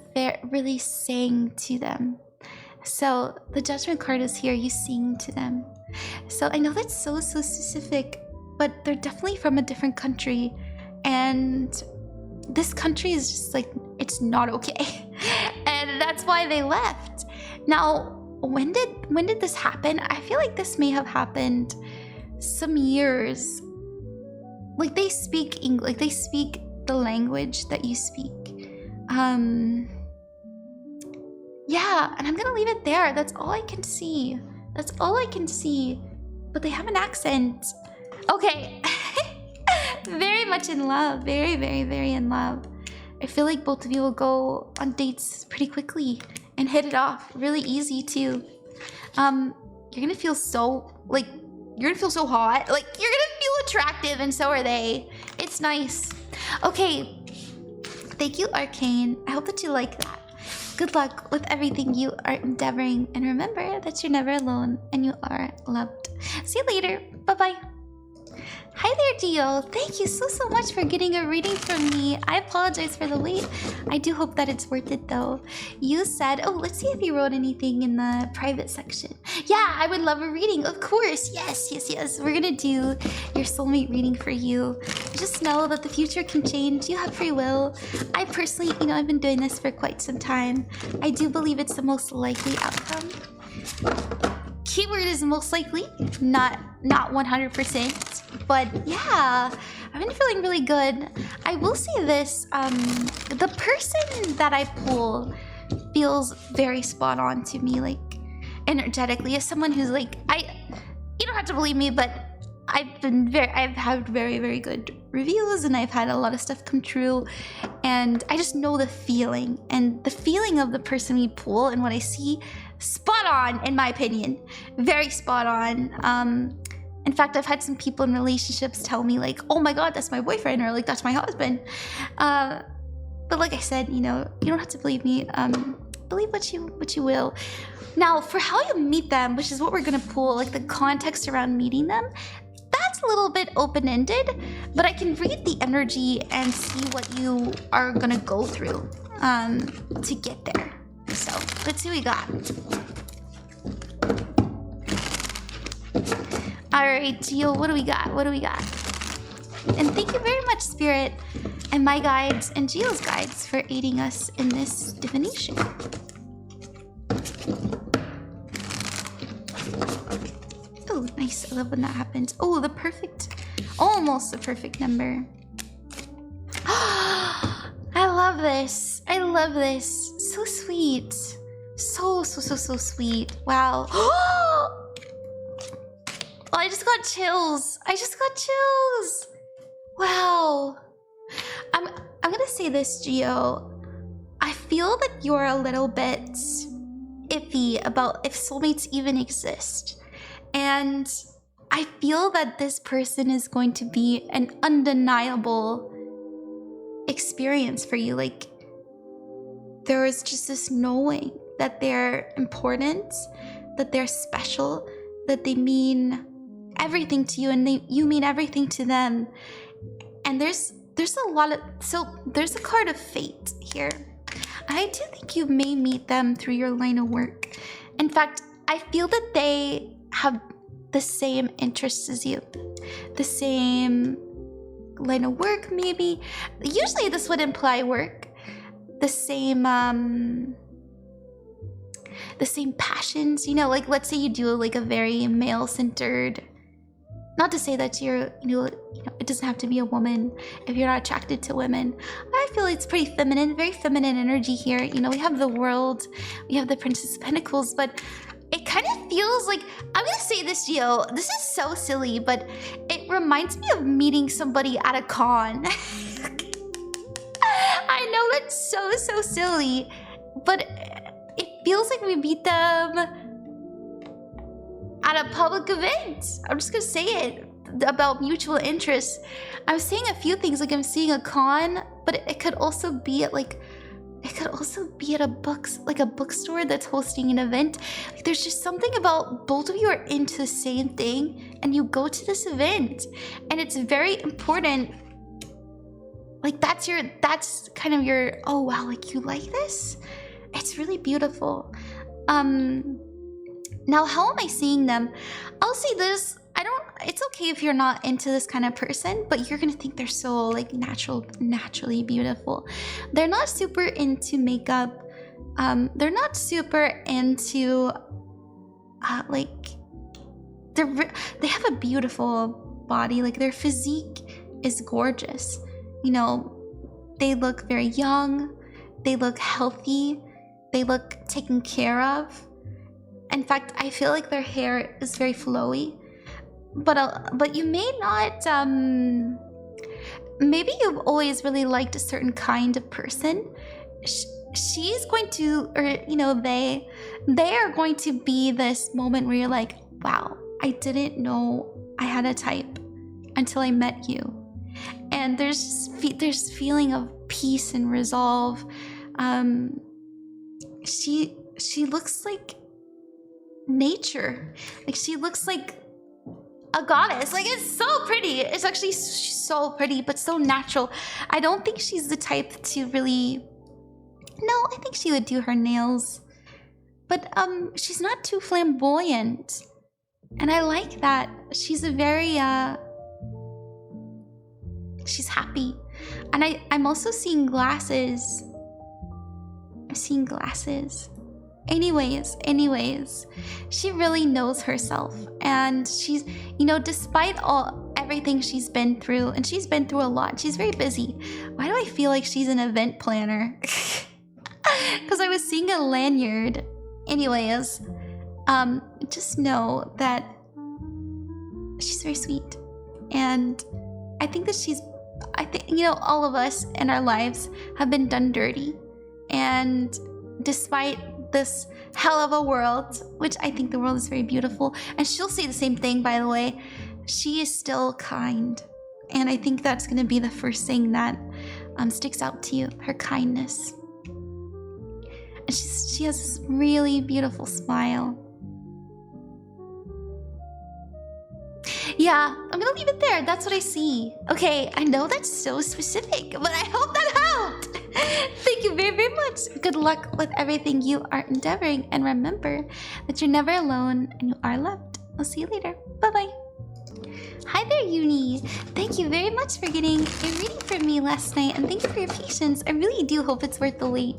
really sang to them. So the Judgment card is here. You sing to them. So I know that's so specific, but they're definitely from a different country, and this country is just like, it's not okay. And that's why they left. Now, when did this happen? I feel like this may have happened some years. Like, they speak English, like they speak the language that you speak. Yeah, and I'm gonna leave it there. That's all I can see. That's all I can see. But they have an accent. Okay. Very much in love. Very, very, very in love. I feel like both of you will go on dates pretty quickly and hit it off really easy too. You're gonna feel so like you're gonna feel so hot. Like you're gonna feel attractive, and so are they. It's nice. Okay. Thank you, Arcane. I hope that you like that. Good luck with everything you are endeavoring, and remember that you're never alone and you are loved. See you later. Bye-bye. Hi there, Gio. Thank you so much for getting a reading from me. I apologize for the wait. I do hope that it's worth it though. You said, oh, let's see if you wrote anything in the private section. Yeah, I would love a reading. Of course. Yes. We're gonna do your soulmate reading for you. Just know that the future can change. You have free will. I personally, I've been doing this for quite some time. I do believe it's the most likely outcome. Keyword is most likely, not 100%. But yeah, I've been feeling really good. I will say this, the person that I pull feels very spot on to me, like energetically, as someone who's like, you don't have to believe me, but I've had very, very good reviews, and I've had a lot of stuff come true, and I just know the feeling, and the feeling of the person we pull and what I see, spot on in my opinion, very spot on. In fact, I've had some people in relationships tell me like, oh my god, that's my boyfriend, or like, that's my husband. But like I said, you don't have to believe me. Believe what you will. Now, for how you meet them, which is what we're gonna pull, like the context around meeting them, that's a little bit open-ended, but I can read the energy and see what you are gonna go through to get there. So let's see what we got. All right, Gio, what do we got? And thank you very much, Spirit, and my guides and Gio's guides for aiding us in this divination. Oh, nice. I love when that happens. Oh, almost the perfect number. I love this. So sweet. So sweet. Wow. Oh, I just got chills. Wow. I'm gonna say this, Gio. I feel that you're a little bit iffy about if soulmates even exist. And I feel that this person is going to be an undeniable experience for you. Like, there is just this knowing that they're important, that they're special, that they mean everything to you, and you mean everything to them. And there's a card of fate here. I do think you may meet them through your line of work. In fact, I feel that they have the same interests as you, the same line of work, maybe. Usually this would imply work. The same passions, like let's say you do like a very male-centered, not to say that it doesn't have to be a woman if you're not attracted to women. I feel it's pretty feminine, very feminine energy here. We have the world, we have the Princess of Pentacles, but it kind of feels like, I'm gonna say this, Gio, this is so silly, but it reminds me of meeting somebody at a con. I know that's so silly, but it feels like we meet them at a public event. I'm just gonna say it about mutual interests. I'm seeing a few things, like I'm seeing a con, but it could also be at a bookstore that's hosting an event. Like, there's just something about both of you are into the same thing, and you go to this event, and it's very important. Like, that's kind of your, oh wow, like you like this? It's really beautiful. Now, how am I seeing them? I'll say this, it's okay if you're not into this kind of person, but you're gonna think they're so like naturally beautiful. They're not super into makeup. They're not super into they have a beautiful body. Like, their physique is gorgeous. They look very young. They look healthy. they look taken care of. In fact, I feel like their hair is very flowy. But you may not, maybe you've always really liked a certain kind of person. She's going to, or you know, they are going to be this moment where you're like, wow, I didn't know I had a type until I met you. And there's feeling of peace and resolve. She looks like nature. Like she looks like a goddess. Like it's so pretty. It's actually so pretty, but so natural. I don't think she's the type to really. No, I think she would do her nails, but she's not too flamboyant, and I like that. She's a very she's happy, and I'm also seeing glasses. I'm seeing glasses. Anyways, she really knows herself, and she's, you know, despite everything she's been through, and she's been through a lot. She's very busy. Why do I feel like she's an event planner? Because I was seeing a lanyard. Anyways, just know that she's very sweet, and I think that I think, you know, all of us in our lives have been done dirty, and despite this hell of a world, which I think the world is very beautiful, and she'll say the same thing, by the way, she is still kind, and I think that's going to be the first thing that sticks out to you, her kindness. And she has this really beautiful smile. Yeah, I'm gonna leave it there. That's what I see. Okay, I know that's so specific, but I hope that helped. Thank you very, very much. Good luck with everything you are endeavoring, and remember that you're never alone and you are loved. I'll see you later. Bye-bye. Hi there, Yoonie. Thank you very much for getting a reading from me last night, and thank you for your patience. I really do hope it's worth the wait.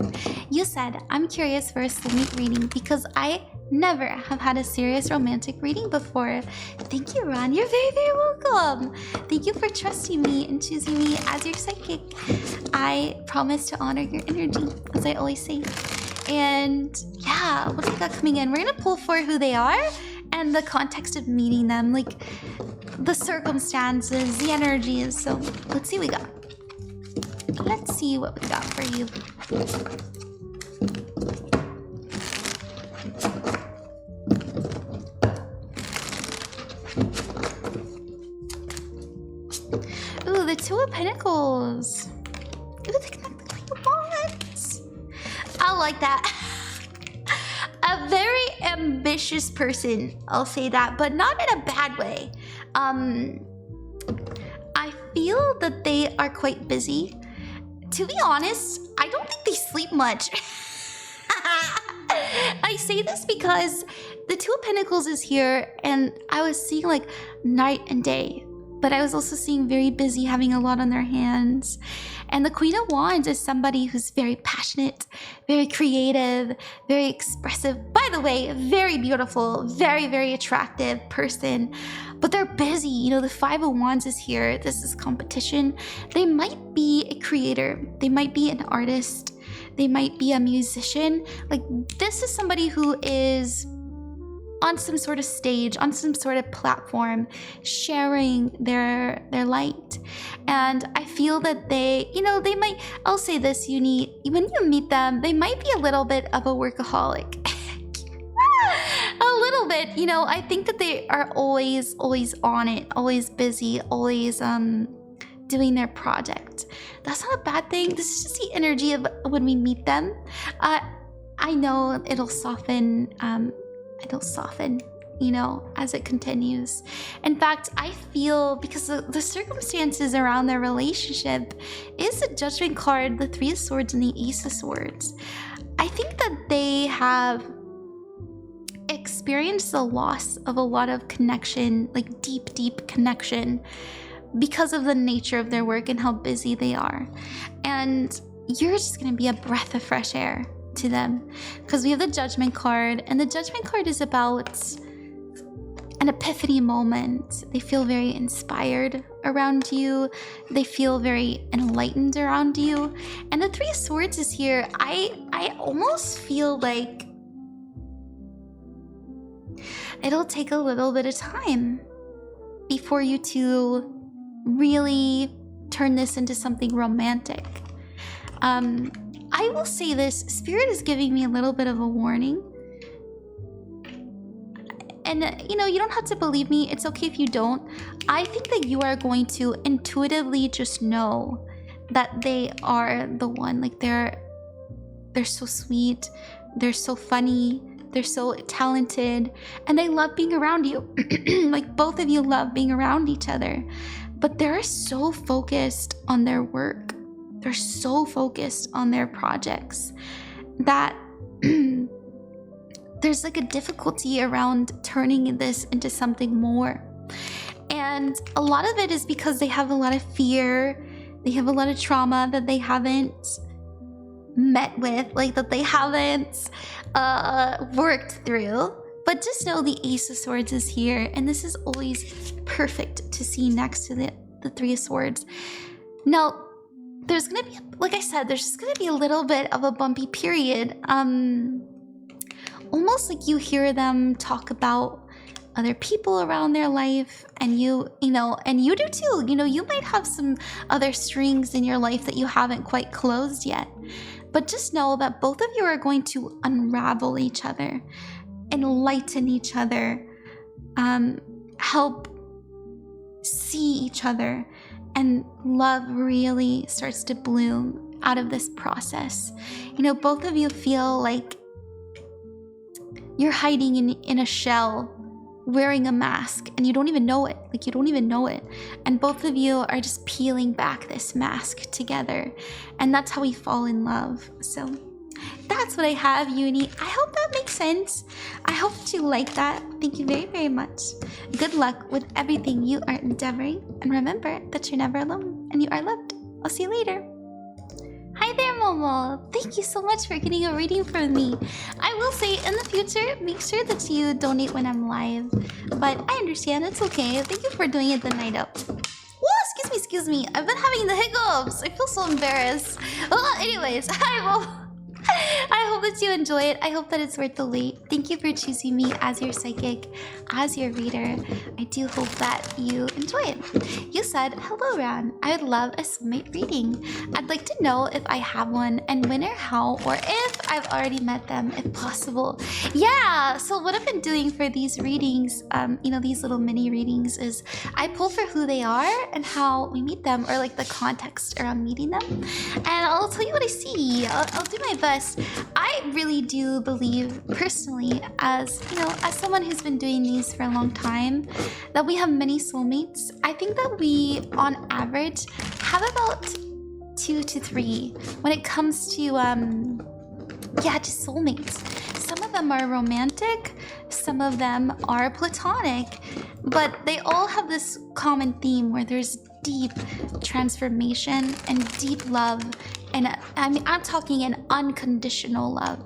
You said, I'm curious for a soulmate reading because I never have had a serious romantic reading before. Thank you, Ron. You're very, very welcome. Thank you for trusting me and choosing me as your psychic. I promise to honor your energy, as I always say. And yeah, what do we got coming in? We're gonna pull for who they are and the context of meeting them, like the circumstances, the energies. So let's see what we got. Let's see what we got for you. Ooh, the Two of Pentacles. Ooh, they connect the Queen of Wands. I like that. A very ambitious person, I'll say that, but not in a bad way. I feel that they are quite busy. To be honest, I don't think they sleep much. I say this because the Two of Pentacles is here, and I was seeing like night and day, but I was also seeing very busy, having a lot on their hands. And the Queen of Wands is somebody who's very passionate, very creative, very expressive. By the way, very beautiful, very, very attractive person. But they're busy. You know, the Five of Wands is here. This is competition. They might be a creator. They might be an artist. They might be a musician. Like, this is somebody who is on some sort of stage, on some sort of platform, sharing their light. And I feel that they, you know, they might, I'll say this, Yoonie, when you meet them, they might be a little bit of a workaholic. A little bit, you know, I think that they are always on it, always busy, always doing their project. That's not a bad thing. This is just the energy of when we meet them. I know it'll soften, you know, as it continues. In fact, I feel, because the circumstances around their relationship is the Judgment card, the Three of Swords, and the Ace of Swords. I think that they have experienced the loss of a lot of connection, like deep connection, because of the nature of their work and how busy they are. And you're just gonna be a breath of fresh air to them, because we have the Judgment card, and the Judgment card is about an epiphany moment. They feel very inspired around you. They feel very enlightened around you. And the Three of Swords is here. I almost feel like it'll take a little bit of time before you two really turn this into something romantic. I will say this, Spirit is giving me a little bit of a warning. And you know, you don't have to believe me. It's okay if you don't. I think that you are going to intuitively just know that they are the one. Like they're so sweet, they're so funny, they're so talented, and they love being around you. Like both of you love being around each other, but they're so focused on their work. They're so focused on their projects that there's like a difficulty around turning this into something more. And a lot of it is because they have a lot of fear. They have a lot of trauma that they haven't met with, like that they haven't worked through. But just know the Ace of Swords is here, and this is always perfect to see next to the Three of Swords. Now, there's gonna be, like I said, there's just gonna be a little bit of a bumpy period. Almost like you hear them talk about other people around their life, and you know, and you do too. You know, you might have some other strings in your life that you haven't quite closed yet. But just know that both of you are going to unravel each other, enlighten each other, help see each other, and love really starts to bloom out of this process. You know, both of you feel like you're hiding in a shell, wearing a mask, and you don't even know it. Like, you don't even know it. And both of you are just peeling back this mask together. And that's how we fall in love. So that's what I have, Yoonie. I hope that makes sense. I hope that you like that. Thank you very, very much. Good luck with everything you are endeavoring. And remember that you're never alone and you are loved. I'll see you later. Hi there, MoMo. Thank you so much for getting a reading from me. I will say, in the future, make sure that you donate when I'm live. But I understand, it's okay. Thank you for doing it the night up. Whoa, excuse me. I've been having the hiccups. I feel so embarrassed. Well, anyways, I hope that you enjoy it. I hope that it's worth the wait. Thank you for choosing me as your psychic, as your reader. I do hope that you enjoy it. You said, hello, Ran. I would love a soulmate reading. I'd like to know if I have one and when or how, or if I've already met them, if possible. Yeah, so what I've been doing for these readings, you know, these little mini readings, is I pull for who they are and how we meet them, or like the context around meeting them. And I'll tell you what I see. I'll do my best. I really do believe personally, as you know, as someone who's been doing these for a long time, that we have many soulmates. I think that we on average have about 2 to 3 when it comes to just soulmates. Some of them are romantic, some of them are platonic, but they all have this common theme where there's deep transformation and deep love. And I'm talking an unconditional love.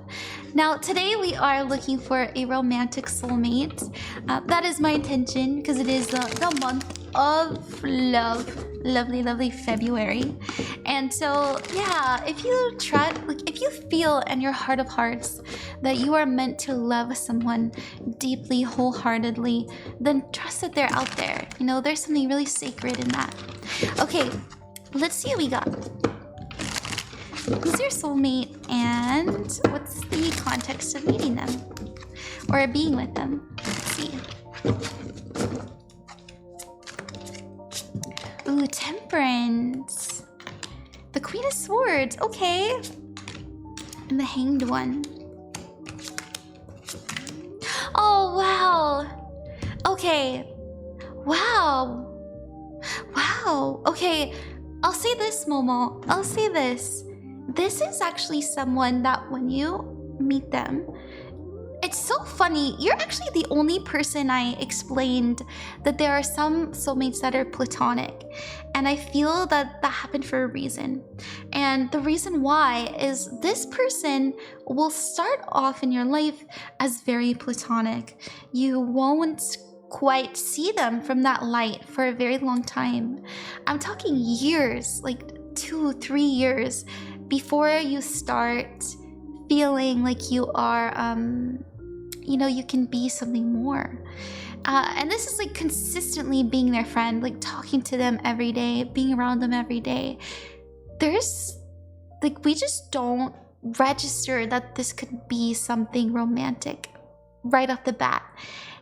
Now, today we are looking for a romantic soulmate. That is my intention, because it is the month of love. Lovely, lovely February. And so, yeah, if you try, like, if you feel in your heart of hearts that you are meant to love someone deeply, wholeheartedly, then trust that they're out there. You know, there's something really sacred in that. Okay, let's see what we got. Who's your soulmate, and what's the context of meeting them or being with them? Let's see. Ooh, Temperance. The Queen of Swords. Okay. And the Hanged One. Oh, wow. Okay. Wow. Wow. Okay. I'll say this, MoMo. I'll say this. This is actually someone that when you meet them, it's so funny. You're actually the only person I explained that there are some soulmates that are platonic. And I feel that that happened for a reason. And the reason why is this person will start off in your life as very platonic. You won't quite see them from that light for a very long time. I'm talking years, like 2-3 years before you start feeling like you are, you know, you can be something more. And this is like consistently being their friend, like talking to them every day, being around them every day. There's like, we just don't register that this could be something romantic right off the bat.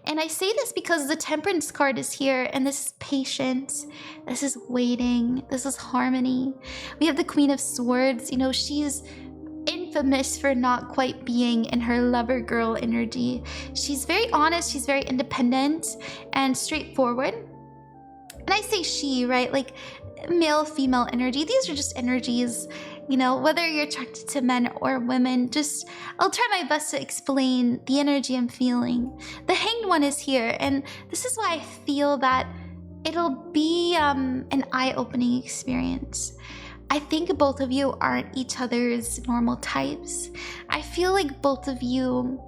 And I say this because the Temperance card is here, and this is patience, this is waiting, this is harmony. We have the Queen of Swords. You know, she's infamous for not quite being in her lover girl energy. She's very honest, she's very independent and straightforward. And I say she, right? Like male, female energy. These are just energies, you know, whether you're attracted to men or women. Just, I'll try my best to explain the energy I'm feeling. The Hanged One is here, and this is why I feel that it'll be an eye-opening experience. I think both of you aren't each other's normal types. I feel like both of you,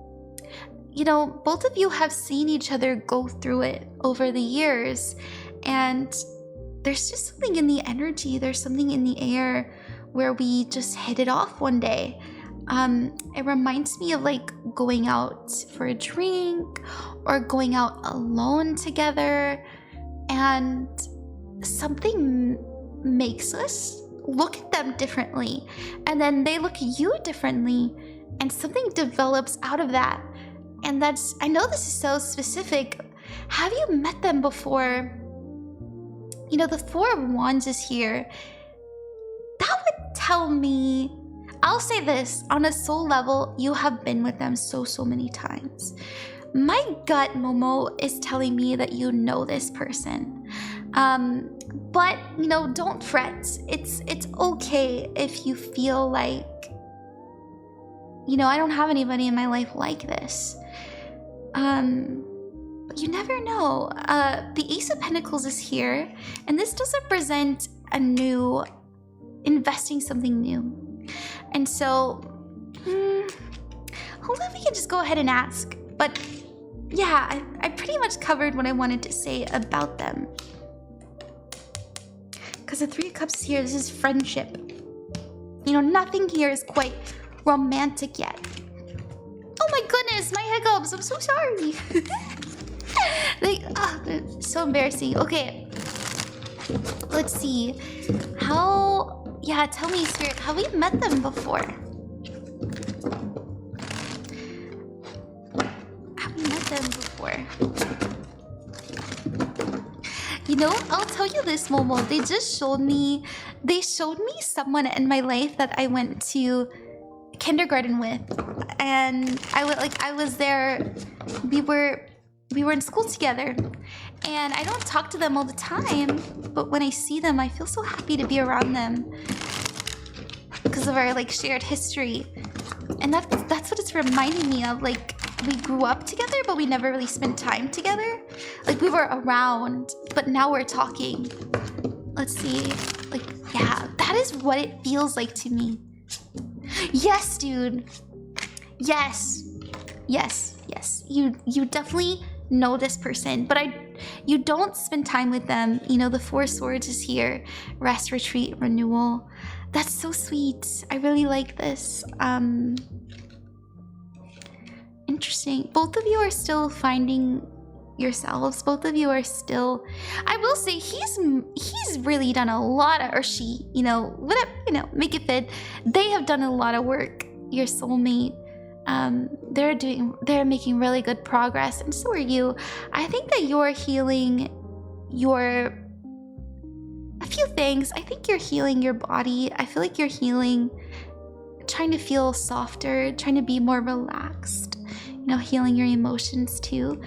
you know, both of you have seen each other go through it over the years, and there's just something in the energy, there's something in the air where we just hit it off one day. It reminds me of like going out for a drink or going out alone together, and something makes us look at them differently, and then they look at you differently, and something develops out of that. And that's, I know this is so specific. Have you met them before? You know, the Four of Wands is here. That would tell me, I'll say this, on a soul level, you have been with them so many times. My gut, Momo, is telling me that you know this person. But, you know, don't fret. It's okay if you feel like, you know, I don't have anybody in my life like this. But you never know. The Ace of Pentacles is here, and this does represent a new, investing something new. And so, hopefully we can just go ahead and ask. But yeah, I pretty much covered what I wanted to say about them. Because the Three of Cups is here, this is friendship. You know, nothing here is quite romantic yet. Oh my goodness, my hiccups, I'm so sorry. It's so embarrassing. Okay, let's see. How, yeah, tell me, Spirit, have we met them before? Have we met them before? You know, I'll tell you this, Momo. They showed me someone in my life that I went to kindergarten with, and I was there. We were in school together, and I don't talk to them all the time, but when I see them, I feel so happy to be around them because of our like shared history. And that's what it's reminding me of. Like, we grew up together, but we never really spent time together. Like, we were around, but now we're talking. Let's see. Like, yeah, that is what it feels like to me. Yes, dude. Yes. Yes. Yes. You definitely know this person, but you don't spend time with them. You know, the Four of Swords is here. Rest, retreat, renewal. That's so sweet. I really like this. Interesting. Both of you are still finding yourselves. Both of you are still, I will say, he's really done a lot of, or she, you know, whatever, you know, make it fit. They have done a lot of work. Your soulmate, they're making really good progress, and so are you. I think that you're healing a few things. I think you're healing your body. I feel like you're healing, trying to feel softer, trying to be more relaxed, you know, healing your emotions too.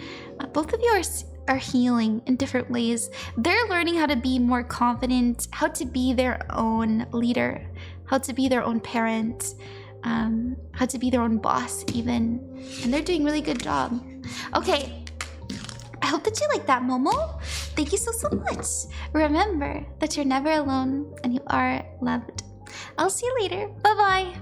Both of you are healing in different ways. They're learning how to be more confident, how to be their own leader, how to be their own parent, how to be their own boss even. And they're doing a really good job. Okay, I hope that you like that, Momo. Thank you so much. Remember that you're never alone and you are loved. I'll see you later. Bye-bye.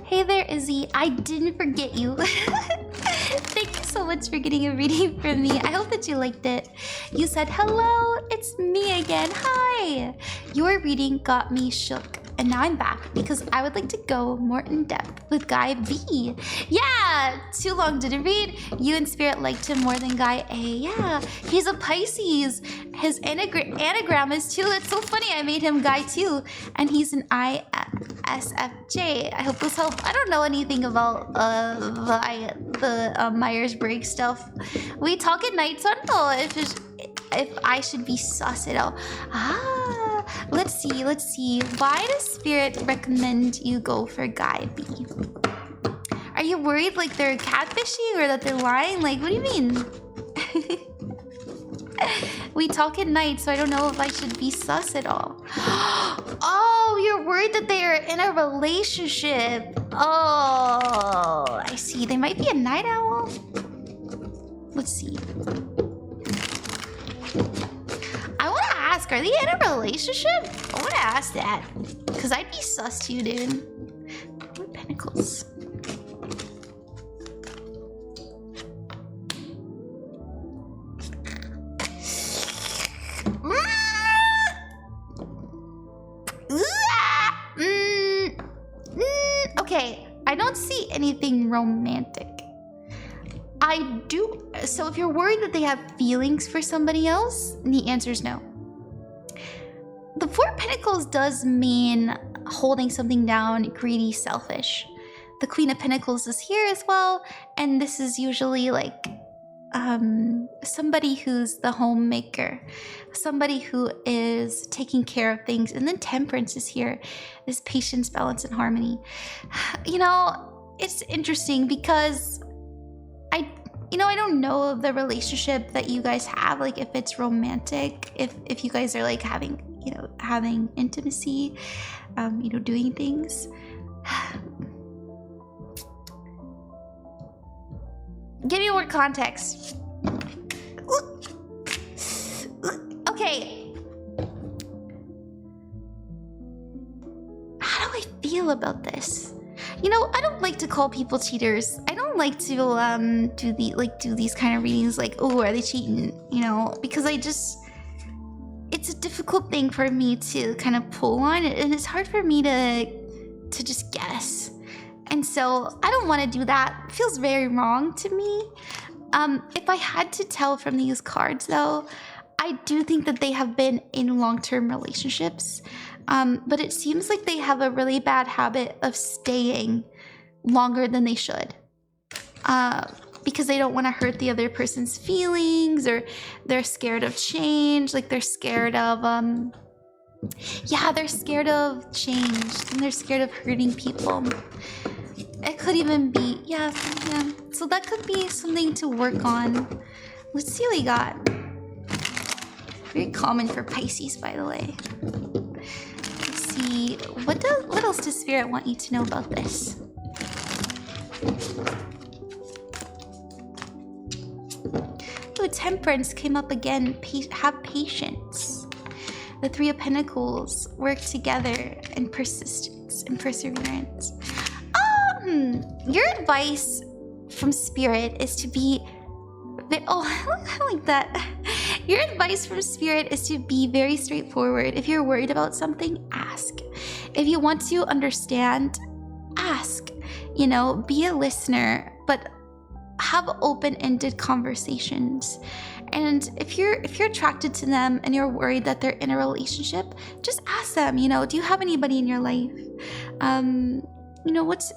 Hey there, Izzy. I didn't forget you. Thank thank you so much for getting a reading from me. I hope that you liked it. You said, hello, it's me again. Hi. Your reading got me shook. And now I'm back because I would like to go more in depth with Guy B. Yeah, too long didn't read. You and Spirit liked him more than Guy A. Yeah, he's a Pisces. His anagram is too. It's so funny. I made him Guy too. And he's an ISFJ. I hope this helps. I don't know anything about the Myers-Briggs stuff. We talk at night, so I don't know if I should be sus at all. Let's see. Why does Spirit recommend you go for Guy B? Are you worried like they're catfishing or that they're lying? Like, what do you mean? We talk at night, so I don't know if I should be sus at all. Oh, you're worried that they are in a relationship. Oh, I see. They might be a night owl. Let's see. I want to ask, are they in a relationship? I want to ask that. Because I'd be sus to you, dude. Four Pentacles. Okay, I don't see anything romantic. I do. So if you're worried that they have feelings for somebody else, the answer is no. The Four Pentacles does mean holding something down, greedy, selfish. The Queen of Pentacles is here as well, and this is usually like somebody who's the homemaker, somebody who is taking care of things. And then Temperance is here, this patience, balance, and harmony. You know, it's interesting because I don't know the relationship that you guys have, like if it's romantic, if you guys are like having intimacy, doing things. Give me more context. Okay. How do I feel about this? You know, I don't like to call people cheaters. I don't like to do these kind of readings like, oh, are they cheating? You know, because it's a difficult thing for me to kind of pull on, and it's hard for me to just guess. And so I don't want to do that. It feels very wrong to me. If I had to tell from these cards, though, I do think that they have been in long-term relationships. But it seems like they have a really bad habit of staying longer than they should. Because they don't want to hurt the other person's feelings, or they're scared of change. Like they're scared of, they're scared of change, and they're scared of hurting people. It could even be, yeah. So that could be something to work on. Let's see what we got. Very common for Pisces, by the way. Let's see, what else does Spirit want you to know about this? Oh, Temperance came up again. Have patience. The Three of Pentacles work together, and persistence and perseverance. Your advice from Spirit is to be... I like that. Your advice from Spirit is to be very straightforward. If you're worried about something, ask. If you want to understand, ask. You know, be a listener, but have open-ended conversations. And if you're attracted to them and you're worried that they're in a relationship, just ask them, you know, do you have anybody in your life? You know, what's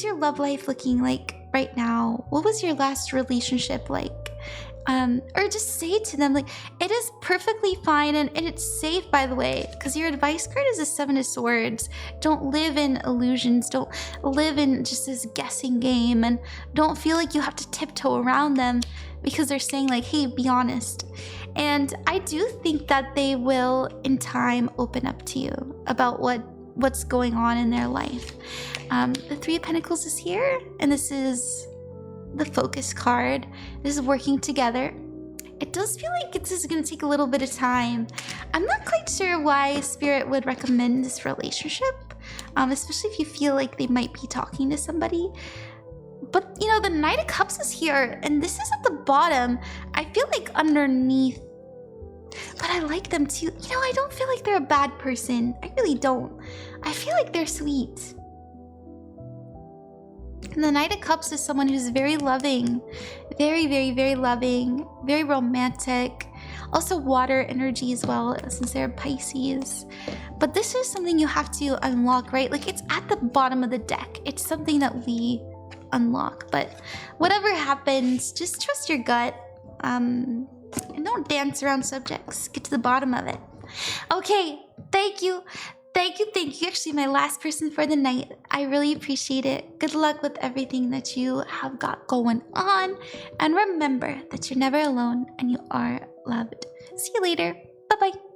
your love life looking like right now? What was your last relationship like? Or just say to them, like, it is perfectly fine, and it's safe, by the way, because your advice card is a Seven of Swords. Don't live in illusions. Don't live in just this guessing game, and don't feel like you have to tiptoe around them because they're saying like, hey, be honest. And I do think that they will in time open up to you about what's going on in their life. The Three of Pentacles is here, and this is the Focus card. This is working together. It does feel like this is going to take a little bit of time. I'm not quite sure why Spirit would recommend this relationship, especially if you feel like they might be talking to somebody. But, you know, the Knight of Cups is here, and this is at the bottom. I feel like underneath, but I like them too. You know, I don't feel like they're a bad person. I really don't. I feel like they're sweet. And the Knight of Cups is someone who's very loving. Very, very, very loving. Very romantic. Also water energy as well, since they're Pisces. But this is something you have to unlock, right? Like, it's at the bottom of the deck. It's something that we unlock. But whatever happens, just trust your gut. And don't dance around subjects. Get to the bottom of it. Okay, thank you. Thank you, thank you. Actually, my last person for the night. I really appreciate it. Good luck with everything that you have got going on. And remember that you're never alone and you are loved. See you later. Bye-bye.